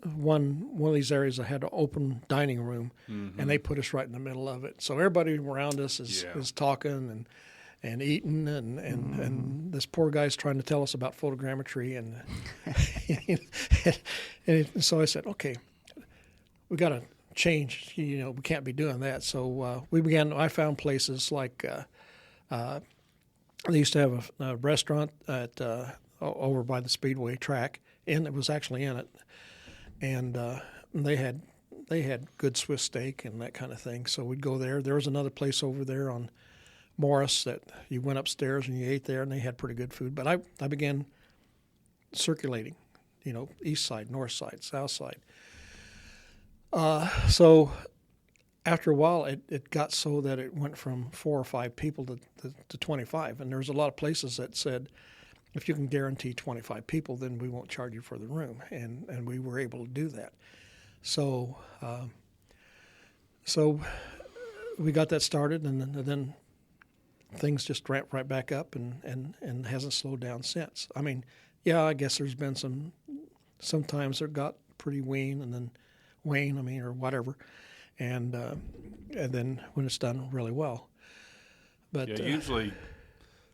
one of these areas that had an open dining room, and they put us right in the middle of it. So everybody around us is talking and eating, and this poor guy's trying to tell us about photogrammetry, and so I said, okay, we got to change. You know, we can't be doing that. So I found places like they used to have a restaurant at over by the Speedway track, and it was actually in it. And they had good Swiss steak and that kind of thing. So we'd go there. There was another place over there on Morris that you went upstairs and you ate there, and they had pretty good food. But I began circulating, you know, east side, north side, south side. So after a while, it got so that it went from 4 or 5 people to 25. And there was a lot of places that said, if you can guarantee 25 people, then we won't charge you for the room. And we were able to do that. So we got that started, and then things just ramped right back up and hasn't slowed down since. I mean, yeah, I guess there's been sometimes it got pretty wane, or whatever. And then when it's done really well. But yeah, usually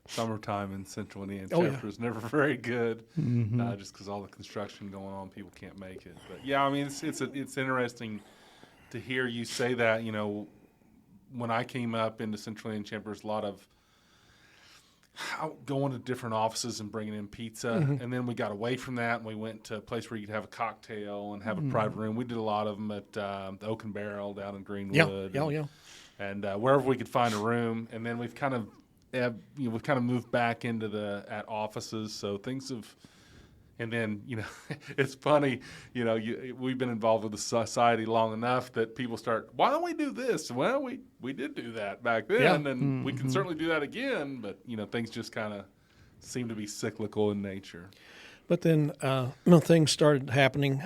summertime in Central Indiana is never very good, just because all the construction going on, people can't make it. But yeah, I mean, it's interesting to hear you say that. You know, when I came up into Central Indiana Chambers, a lot of going to different offices and bringing in pizza, and then we got away from that and we went to a place where you could have a cocktail and have a private room. We did a lot of them at the Oak and Barrel down in Greenwood, and wherever we could find a room. And then we've kind of moved back into at offices, so things have. And then, you know, it's funny, you know, we've been involved with the society long enough that people start, why don't we do this? Well, we did do that back then, and we can certainly do that again. But, you know, things just kind of seem to be cyclical in nature. But then things started happening.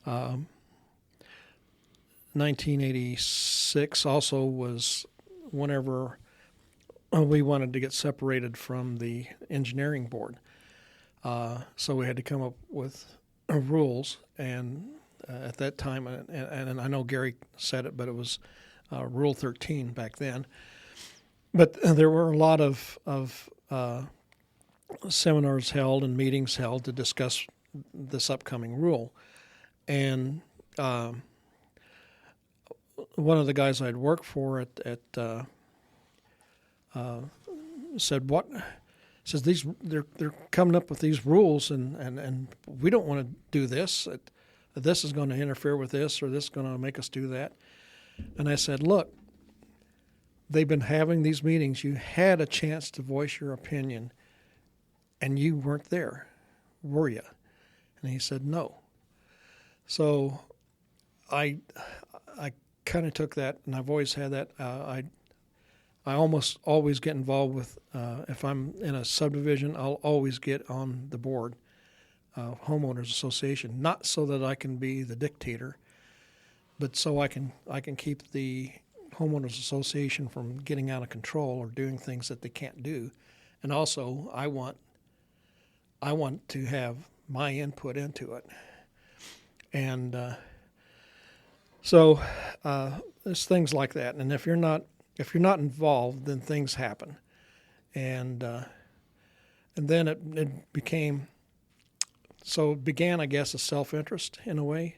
1986 also was whenever we wanted to get separated from the engineering board. So we had to come up with rules, and at that time, and I know Gary said it, but it was Rule 13 back then. But there were a lot of seminars held and meetings held to discuss this upcoming rule. And one of the guys I'd worked for said, "What?" Says they're coming up with these rules, and we don't want to do this. This is going to interfere with this, or this is going to make us do that. And I said, look, they've been having these meetings. You had a chance to voice your opinion, and you weren't there, were you? And he said, no. So I kind of took that, and I've always had that. I almost always get involved with, if I'm in a subdivision, I'll always get on the board, homeowners association, not so that I can be the dictator, but so I can keep the homeowners association from getting out of control or doing things that they can't do, and also I want to have my input into it. And so there's things like that. And if you're not involved, then things happen. And then it became, so it began, I guess, a self-interest in a way.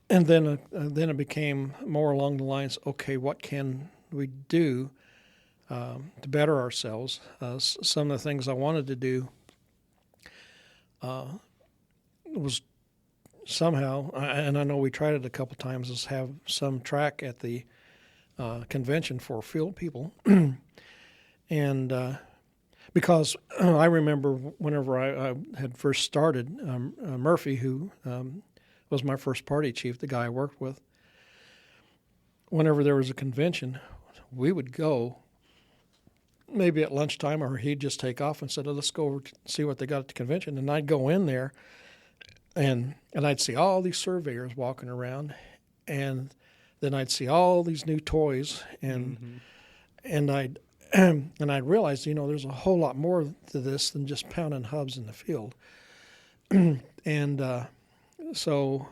And then it became more along the lines, okay, what can we do to better ourselves? Some of the things I wanted to do was somehow, and I know we tried it a couple times, is have some track at the convention for field people. And because I remember whenever I had first started, Murphy, who was my first party chief, the guy I worked with, whenever there was a convention, we would go maybe at lunchtime, or he'd just take off and said, oh, let's go over to see what they got at the convention. And I'd go in there, and I'd see all these surveyors walking around, and then I'd see all these new toys, and I'd realize, there's a whole lot more to this than just pounding hubs in the field. And so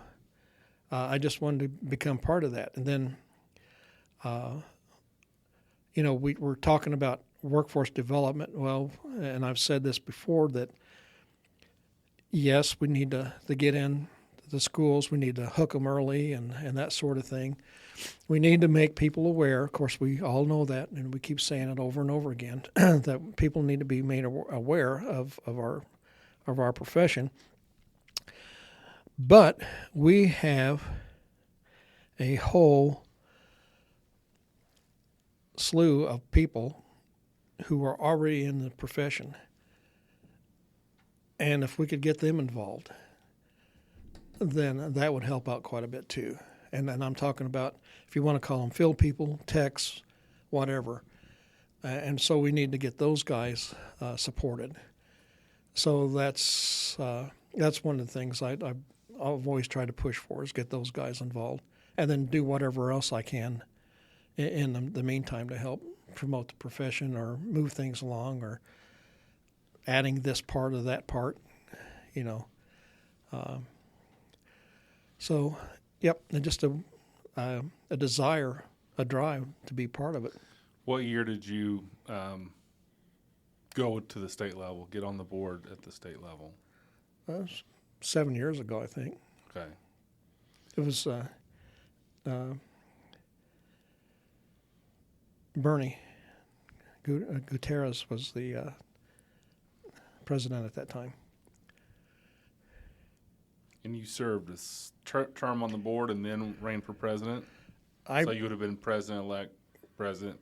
I just wanted to become part of that. And then, we were talking about workforce development. Well, and I've said this before, that yes, we need to get in the schools. We need to hook them early and that sort of thing. We need to make people aware. Of course, we all know that, and we keep saying it over and over again, that people need to be made aware of our profession. But we have a whole slew of people who are already in the profession. And if we could get them involved, then that would help out quite a bit too. And I'm talking about, if you want to call them field people, techs, whatever. And so we need to get those guys supported. So that's one of the things I've always tried to push for, is get those guys involved, and then do whatever else I can in the meantime to help promote the profession or move things along, or adding this part or that part, So, yep, and just a desire, a drive to be part of it. What year did you go to the state level, get on the board at the state level? 7 years ago, I think. Okay. It was Bernie Gutierrez was the president at that time. And you served a term on the board and then ran for president? So you would have been president-elect,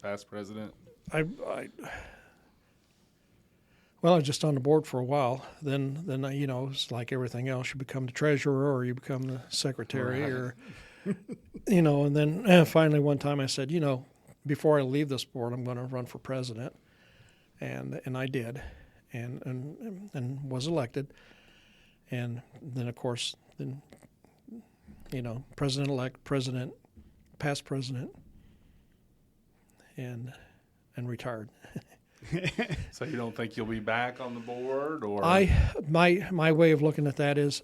past president? Well, I was just on the board for a while. Then it's like everything else. You become the treasurer, or you become the secretary, right. Or, and then finally one time I said, before I leave this board, I'm going to run for president. And I did, and was elected. And then, of course, president-elect, president, past president, and retired. So you don't think you'll be back on the board, or my way of looking at that is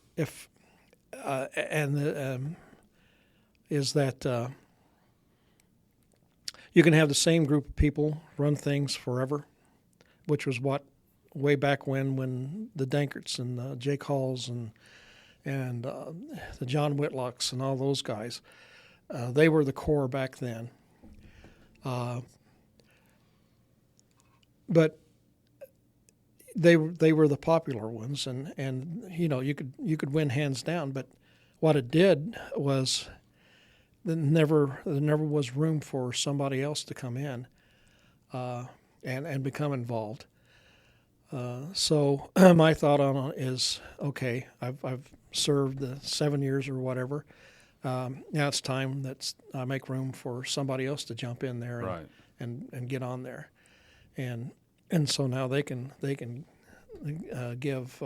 is that you can have the same group of people run things forever, which was what way back when the Dankerts and Jake Halls and the John Whitlocks and all those guys, they were the core back then. But they were the popular ones, and you could win hands down. But what it did was there never was room for somebody else to come in and become involved. So my thought on it is, okay, I've served the 7 years or whatever. Now it's time that I make room for somebody else to jump in there right. and get on there, and so now they can give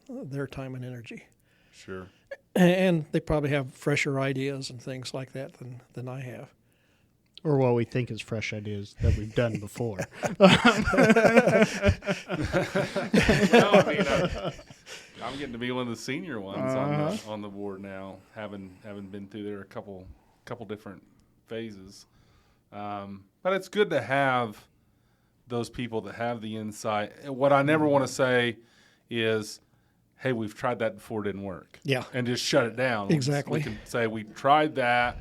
their time and energy. Sure. And they probably have fresher ideas and things like that than I have. Or what we think is fresh ideas that we've done before. No, I mean, I'm getting to be one of the senior ones on the board now, having been through there a couple different phases. But it's good to have those people that have the insight. What I never want to say is, hey, we've tried that before, it didn't work. Yeah. And just shut it down. Exactly. We can say we tried that,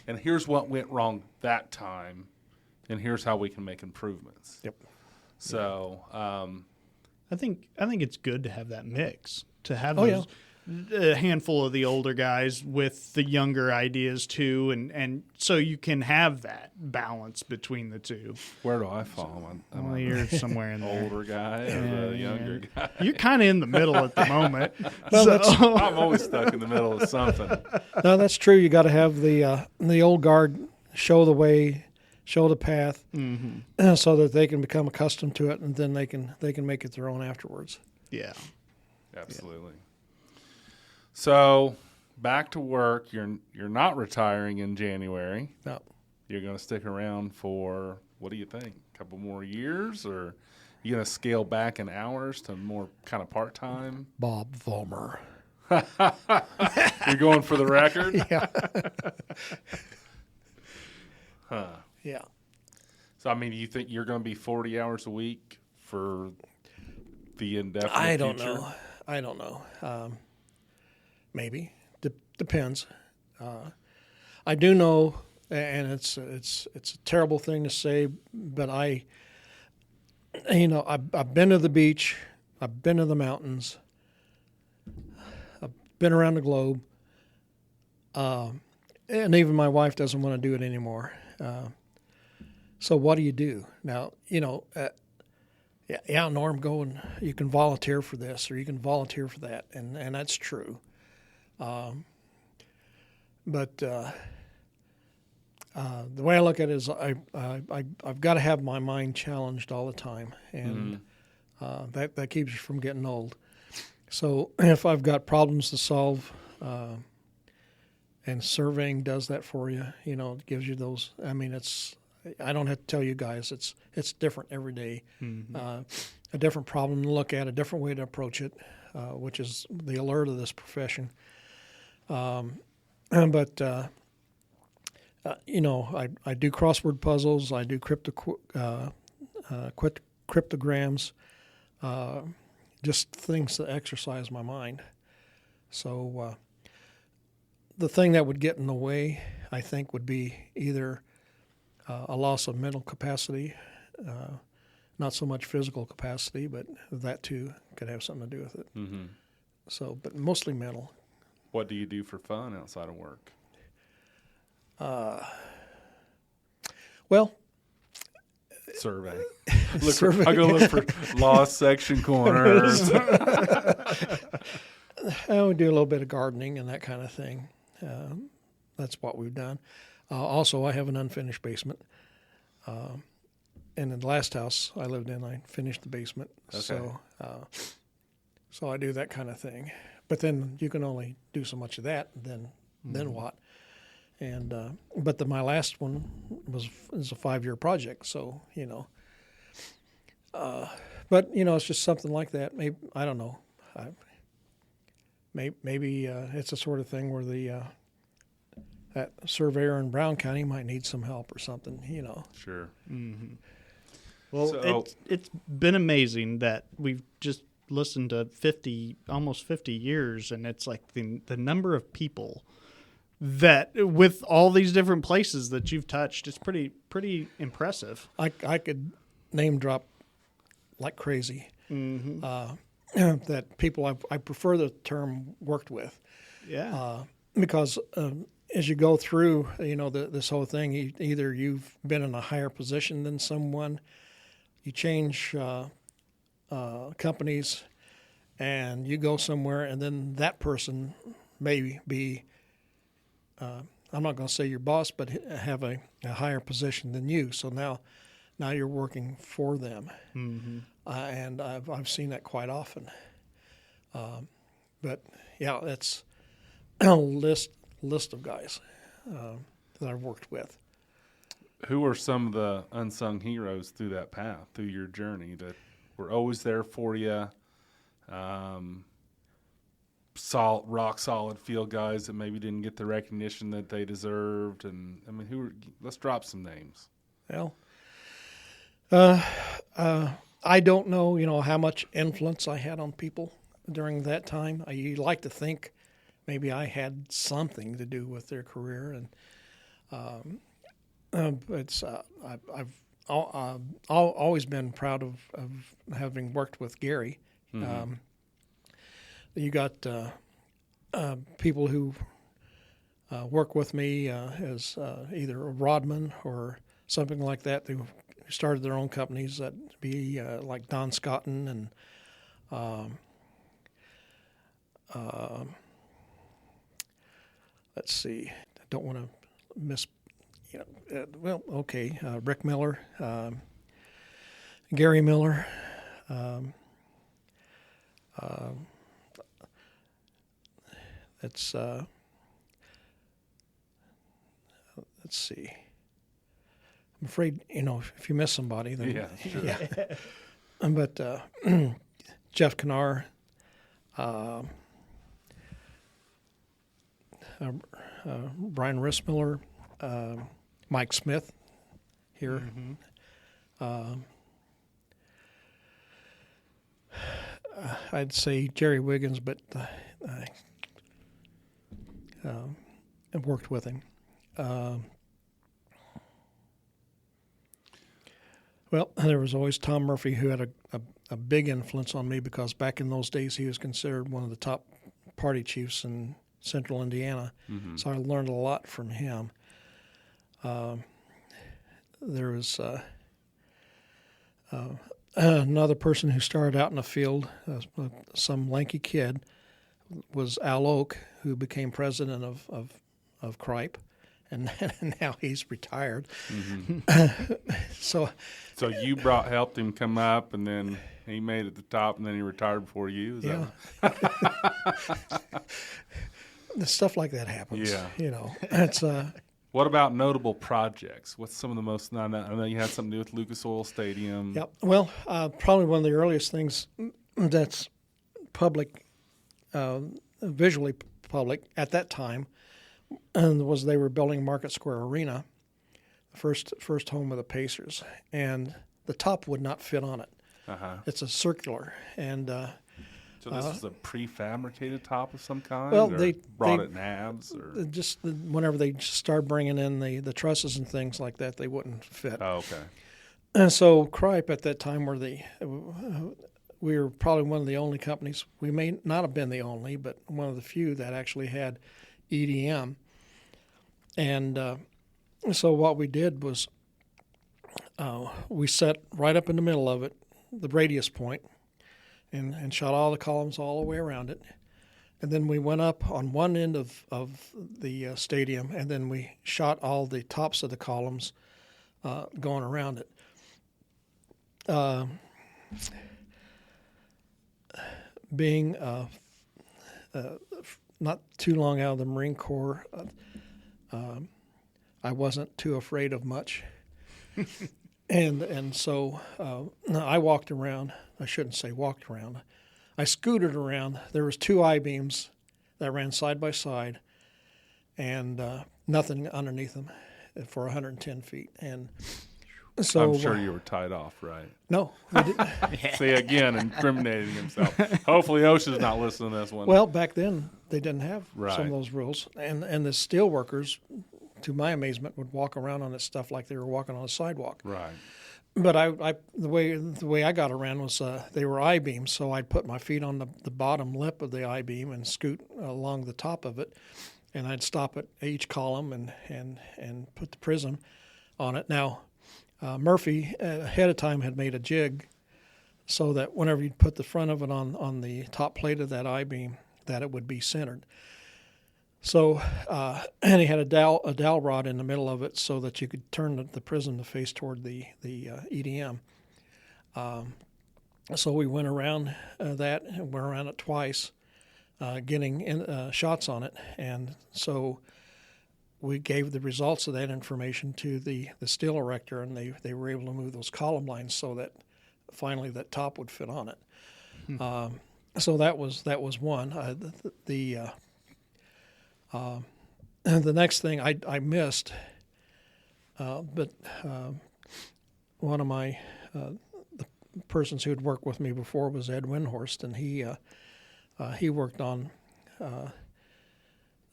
and here's what went wrong that time, and here's how we can make improvements. Yep. So I think it's good to have that mix, to have Oh, those, a handful of the older guys with the younger ideas too, and so you can have that balance between the two. where do I fall? Well, you're somewhere in the there. older guy or the younger guy? You're kind of in the middle at the moment. Well, I'm always stuck in the middle of something. No, that's true. You got to have the old guard show the way, show the path, so that they can become accustomed to it, and then they can make it their own afterwards. Yeah. Absolutely. So back to work. You're not retiring in January. No. You're going to stick around for, what do you think, a couple more years, or you going to scale back in hours to more kind of part-time? Bob Vollmer. You're going for the record? Yeah. Huh. Yeah. So, I mean, you think you're going to be 40 hours a week for the indefinite I don't future? know. I don't know. Maybe. Depends. I do know, and it's a terrible thing to say, but I've been to the beach, I've been to the mountains, I've been around the globe, and even my wife doesn't want to do it anymore. So what do you do now? Norm, go and you can volunteer for this or you can volunteer for that, and that's true. But the way I look at it is I've got to have my mind challenged all the time, and that keeps you from getting old. So if I've got problems to solve, and surveying does that for you, it gives you those. I mean, I don't have to tell you guys, it's different every day. A different problem to look at, a different way to approach it, which is the allure of this profession. But I do crossword puzzles. I do cryptograms, just things that exercise my mind. So the thing that would get in the way, I think, would be either a loss of mental capacity, not so much physical capacity, but that too could have something to do with it. Mm-hmm. So, but mostly mental. What do you do for fun outside of work? Well, survey. Survey. I go look for lost section corners. I would do a little bit of gardening and that kind of thing. That's what we've done. Also, I have an unfinished basement. And in the last house I lived in, I finished the basement. Okay. So I do that kind of thing. But then you can only do so much of that. Then what? And but my last one was a 5-year project. So but it's just something like that. Maybe I don't know. Maybe it's a sort of thing where that surveyor in Brown County might need some help or something. Sure. Mm-hmm. Well, it's been amazing that we've just listened to almost 50 years, and it's like the number of people that with all these different places that you've touched, it's pretty impressive. I could name drop like crazy. Mm-hmm. That people I prefer the term worked with. Yeah. Because as you go through, this whole thing, either you've been in a higher position than someone, you change companies, and you go somewhere, and then that person may be, I'm not going to say your boss, but have a higher position than you. So now you're working for them. Mm-hmm. And I've seen that quite often. But yeah, that's a list of guys that I've worked with. Who are some of the unsung heroes through that path, through your journey, that were always there for you? Rock solid field guys that maybe didn't get the recognition that they deserved, and I mean, let's drop some names. Well, I don't know, how much influence I had on people during that time. You like to think maybe I had something to do with their career, and I've always been proud of having worked with Gary. Mm-hmm. You got people who work with me as either a rodman or something like that, who started their own companies. That'd be like Don Scotton and let's see. I don't want to miss. Rick Miller, Gary Miller. Let's see. I'm afraid, if you miss somebody, then yeah, sure. Yeah. But Jeff Knar, Brian Rissmiller, Mike Smith here. Mm-hmm. I'd say Jerry Wiggins, but I've worked with him. Well, there was always Tom Murphy, who had a big influence on me, because back in those days he was considered one of the top party chiefs in central Indiana. Mm-hmm. So I learned a lot from him. There was another person who started out in the field, some lanky kid, was Al Oak, who became president of Cripe, and now he's retired. Mm-hmm. So you helped him come up, and then he made it at the top, and then he retired before you. Is that stuff like that happens. Yeah, it's What about notable projects? What's some of the most? I know you had something to do with Lucas Oil Stadium. Yep. Well, probably one of the earliest things that's public, visually public at that time, was they were building Market Square Arena, the first home of the Pacers, and the top would not fit on it. Uh-huh. It's a circular, and so this is a prefabricated top of some kind? Well, or they brought it in halves? Or? Just whenever they started bringing in the trusses and things like that, they wouldn't fit. Oh, okay. And so Cripe at that time we were probably one of the only companies. We may not have been the only, but one of the few that actually had EDM. And so what we did was we set right up in the middle of it, the radius point, and shot all the columns all the way around it. And then we went up on one end of the stadium, and then we shot all the tops of the columns going around it. Being not too long out of the Marine Corps, I wasn't too afraid of much. And so I walked around. I shouldn't say walked around. I scooted around. There was two I-beams that ran side by side, and nothing underneath them for 110 feet. And so I'm sure you were tied off, right? No, we didn't. See, again, incriminating himself. Hopefully OSHA's not listening to this one. Well, back then they didn't have some of those rules, and the steel workers, to my amazement, would walk around on this stuff like they were walking on a sidewalk. Right. But the way I got around was they were I-beams, so I'd put my feet on the bottom lip of the I-beam and scoot along the top of it, and I'd stop at each column and put the prism on it. Now, Murphy ahead of time had made a jig so that whenever you'd put the front of it on the top plate of that I-beam, that it would be centered. So, and he had a dowel rod in the middle of it so that you could turn the prism to face toward the EDM. So we went around that, and went around it twice, getting shots on it. And so we gave the results of that information to the steel erector, and they were able to move those column lines so that finally that top would fit on it. So that was one. The next thing I missed, but one of my the persons who had worked with me before was Ed Windhorst, and he worked on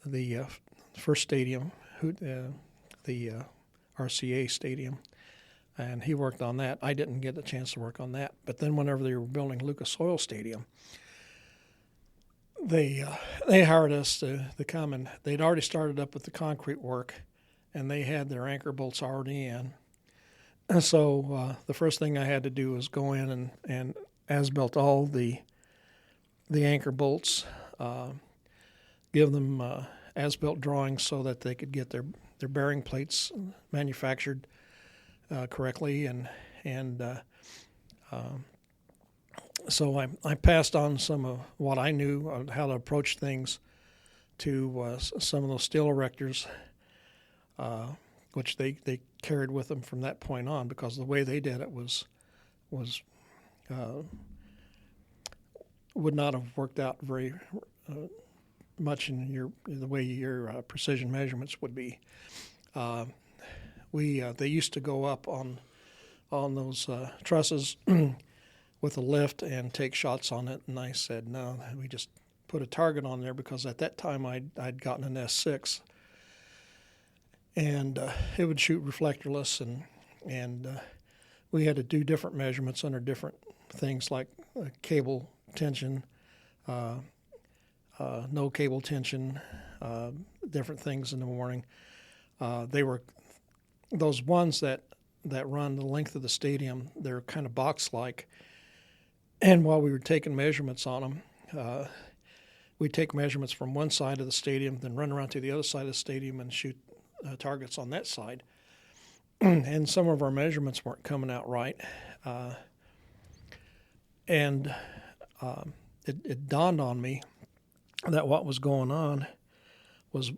the first stadium, the RCA stadium, and he worked on that. I didn't get a chance to work on that. But then whenever they were building Lucas Oil Stadium, they hired us to come, and they'd already started up with the concrete work, and they had their anchor bolts already in. And so the first thing I had to do was go in and as-built all the anchor bolts, give them as-built drawings so that they could get their bearing plates manufactured correctly, and so I passed on some of what I knew on how to approach things to some of those steel erectors, which they carried with them from that point on, because the way they did it was would not have worked out very much in the way your precision measurements would be. They used to go up on those trusses with a lift and take shots on it, and I said no, we just put a target on there, because at that time I'd gotten an S6, and it would shoot reflectorless, and we had to do different measurements under different things like cable tension, no cable tension, different things in the morning. They were those ones that run the length of the stadium. They're kind of box-like, and while we were taking measurements on them, we'd take measurements from one side of the stadium, then run around to the other side of the stadium and shoot targets on that side. And some of our measurements weren't coming out right, and it dawned on me that what was going on was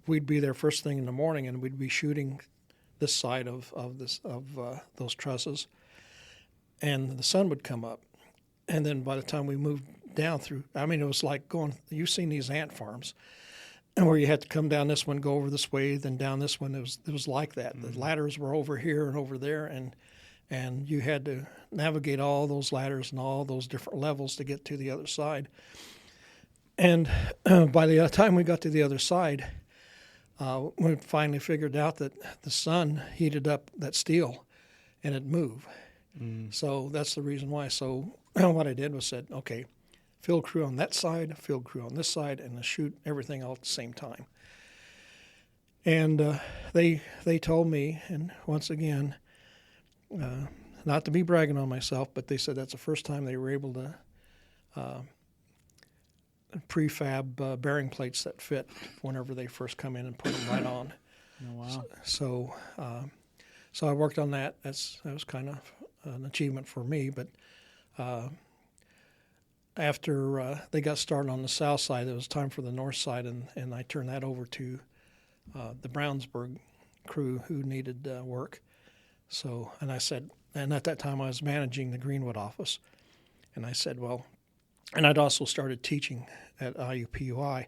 we'd be there first thing in the morning, and we'd be shooting this side of those trusses, and the sun would come up, and then by the time we moved down through, I mean, it was like going. You've seen these ant farms, and where you had to come down this one, go over this way, then down this one. It was like that. Mm-hmm. The ladders were over here and over there, and you had to navigate all those ladders and all those different levels to get to the other side. And by the time we got to the other side, we finally figured out that the sun heated up that steel, and it moved. Mm. So that's the reason why. So what I did was said, okay, field crew on that side, field crew on this side, and let's shoot everything all at the same time. And they told me, and once again, not to be bragging on myself, but they said that's the first time they were able to prefab bearing plates that fit whenever they first come in and put them right on. Oh, wow. So I worked on that. That was kind of an achievement for me. But after they got started on the south side, it was time for the north side, and I turned that over to the Brownsburg crew who needed work. So, and I said, and at that time I was managing the Greenwood office, and I said, well, and I'd also started teaching at IUPUI.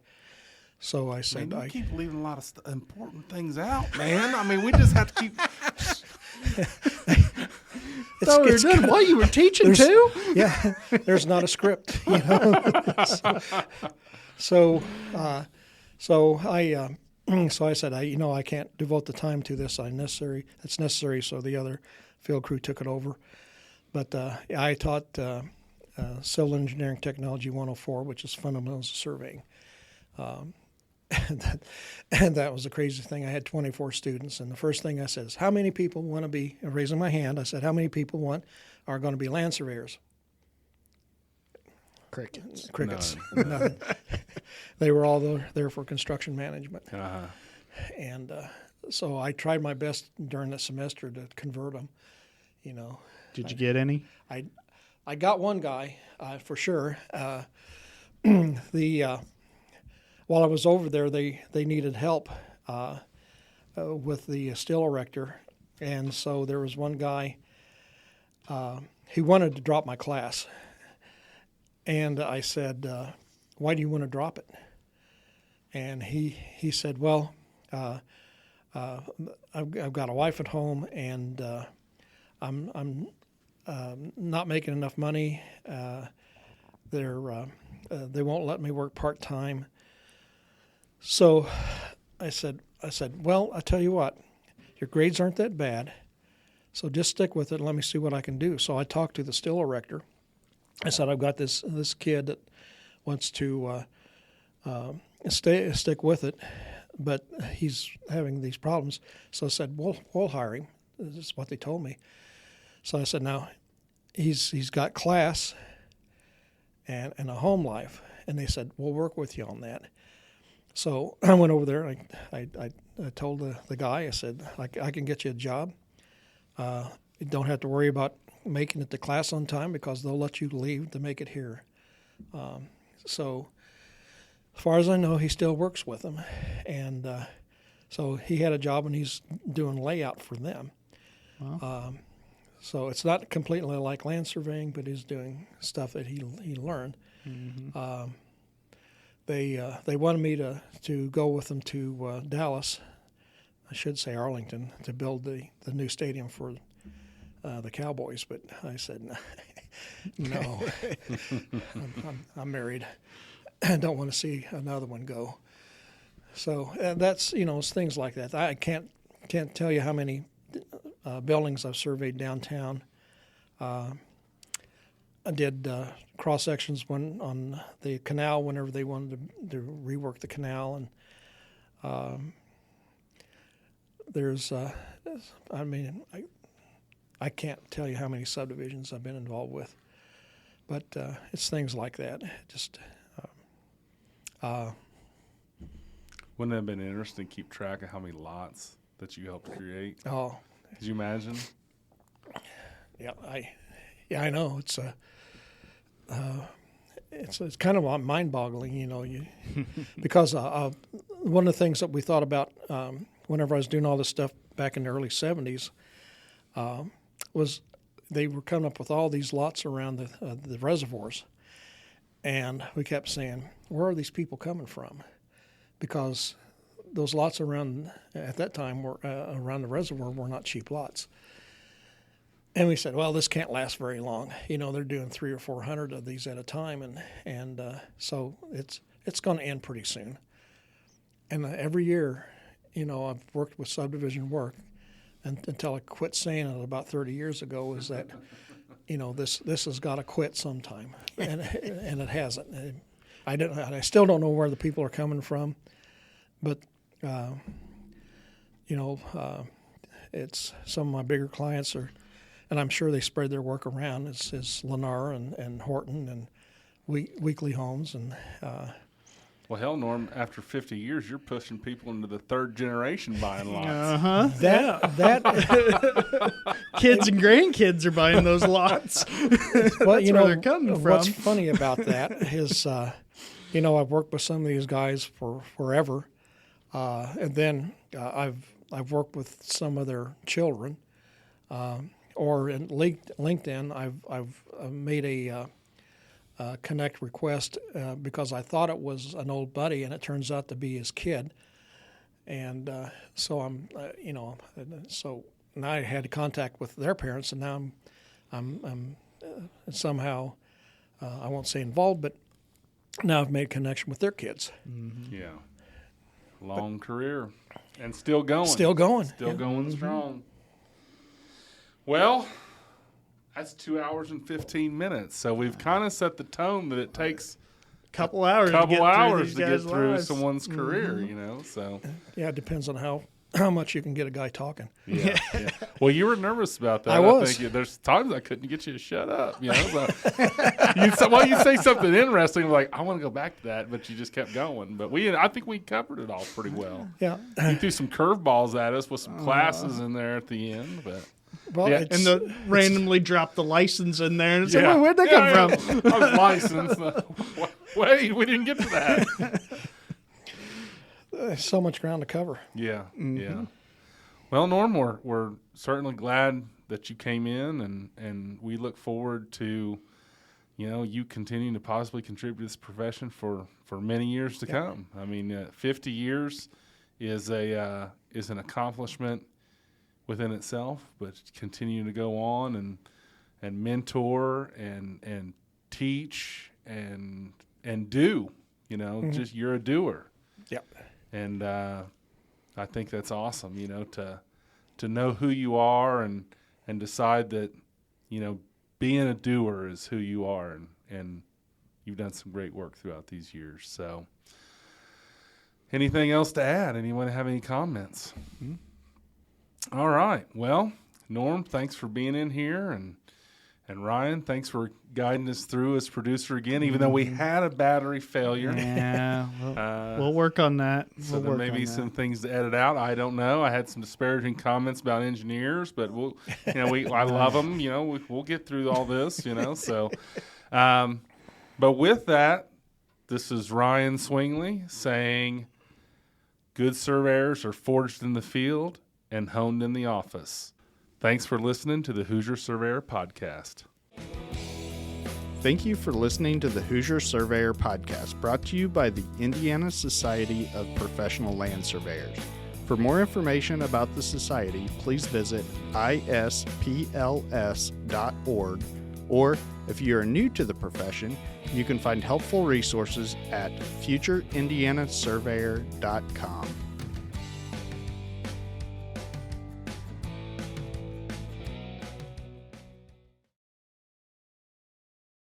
So I said, man, you keep leaving a lot of important things out, man. I mean, we just have to keep. It's good. What, you were teaching too? Yeah, there's not a script, you know. So I said, I can't devote the time to this. It's necessary. So the other field crew took it over. But I taught Civil Engineering Technology 104, which is fundamentals of surveying. And that was the crazy thing. I had 24 students, and the first thing I said is, how many people want to be, raising my hand, I said, how many people are going to be land surveyors? Crickets. Nothing. They were all there for construction management. Uh-huh. And so I tried my best during the semester to convert them, you know. Did you get any? I got one guy, for sure. While I was over there, they needed help with the steel erector. And so there was one guy, he wanted to drop my class. And I said, why do you want to drop it? And he said, well, I've got a wife at home, and I'm not making enough money. They won't let me work part-time. So I said, well, I tell you what, your grades aren't that bad, so just stick with it and let me see what I can do. So I talked to the steel erector. I said, I've got this kid that wants to stick with it, but he's having these problems. So I said, we'll hire him. This is what they told me. So I said, now, he's got class and a home life. And they said, we'll work with you on that. So I went over there, and I told the guy, I said, I can get you a job. You don't have to worry about making it to class on time because they'll let you leave to make it here. So as far as I know, he still works with them. And so he had a job, and he's doing layout for them. Wow. So it's not completely like land surveying, but he's doing stuff that he learned. Mm-hmm. They wanted me to go with them to Dallas, I should say Arlington, to build the new stadium for the Cowboys. But I said, no, I'm married. I don't want to see another one go. So that's, it's things like that. I can't tell you how many buildings I've surveyed downtown. I did cross sections on the canal whenever they wanted to rework the canal, and there's I can't tell you how many subdivisions I've been involved with, but it's things like that. Just wouldn't it have been interesting to keep track of how many lots that you helped create? Oh, could you imagine? Yeah, I know. It's kind of mind-boggling, because one of the things that we thought about whenever I was doing all this stuff back in the early 70s was they were coming up with all these lots around the reservoirs, and we kept saying, where are these people coming from? Because those lots around at that time were around the reservoir were not cheap lots. And we said, well, this can't last very long. They're doing 300 or 400 of these at a time, and so it's going to end pretty soon. And every year, I've worked with subdivision work until I quit saying it about 30 years ago, is that, this has got to quit sometime, and it hasn't. I still don't know where the people are coming from, but it's some of my bigger clients are. And I'm sure they spread their work around. It's Lennar and Horton and Weekly Homes. And well, hell, Norm, after 50 years, you're pushing people into the third generation buying lots. Uh-huh. That kids and grandkids are buying those lots. Well, That's where they're coming from. What's funny about that is, I've worked with some of these guys for forever, and then I've worked with some of their children. Or in LinkedIn, I've made a connect request because I thought it was an old buddy, and it turns out to be his kid. And so I'm, so now I had contact with their parents, and now I'm somehow, I won't say involved, but now I've made a connection with their kids. Mm-hmm. Yeah, long career, and still going, going strong. Well, that's 2 hours and 15 minutes. So we've kind of set the tone that it takes a couple hours to get through someone's career, So yeah, it depends on how much you can get a guy talking. Yeah. Well, you were nervous about that. I was. I think there's times I couldn't get you to shut up. So you say something interesting, like I want to go back to that, but you just kept going. But I think we covered it all pretty well. Yeah. You threw some curveballs at us with some classes in there at the end, but. Well, yeah, and randomly dropped the license in there, and it's like, where'd that come from? I was licensed. Wait, we didn't get to There's so much ground to cover. Yeah, yeah. Well, Norm, we're certainly glad that you came in, and we look forward to, you continuing to possibly contribute to this profession for many years to come. I mean, 50 years is an accomplishment within itself, but continuing to go on and mentor and teach and do, just you're a doer. Yep. And I think that's awesome, to know who you are and decide that, being a doer is who you are, and you've done some great work throughout these years. So anything else to add? Anyone have any comments? Mm-hmm. All right. Well, Norm, thanks for being in here, and Ryan, thanks for guiding us through as producer again, even though we had a battery failure. Yeah, we'll work on that. So there may be some things to edit out. I don't know. I had some disparaging comments about engineers, but I love them. We'll get through all this. So, but with that, this is Ryan Swingley saying, "Good surveyors are forged in the field and honed in the office." Thanks for listening to the Hoosier Surveyor Podcast. Thank you for listening to the Hoosier Surveyor Podcast, brought to you by the Indiana Society of Professional Land Surveyors. For more information about the society, please visit ispls.org, or if you are new to the profession, you can find helpful resources at futureindianasurveyor.com.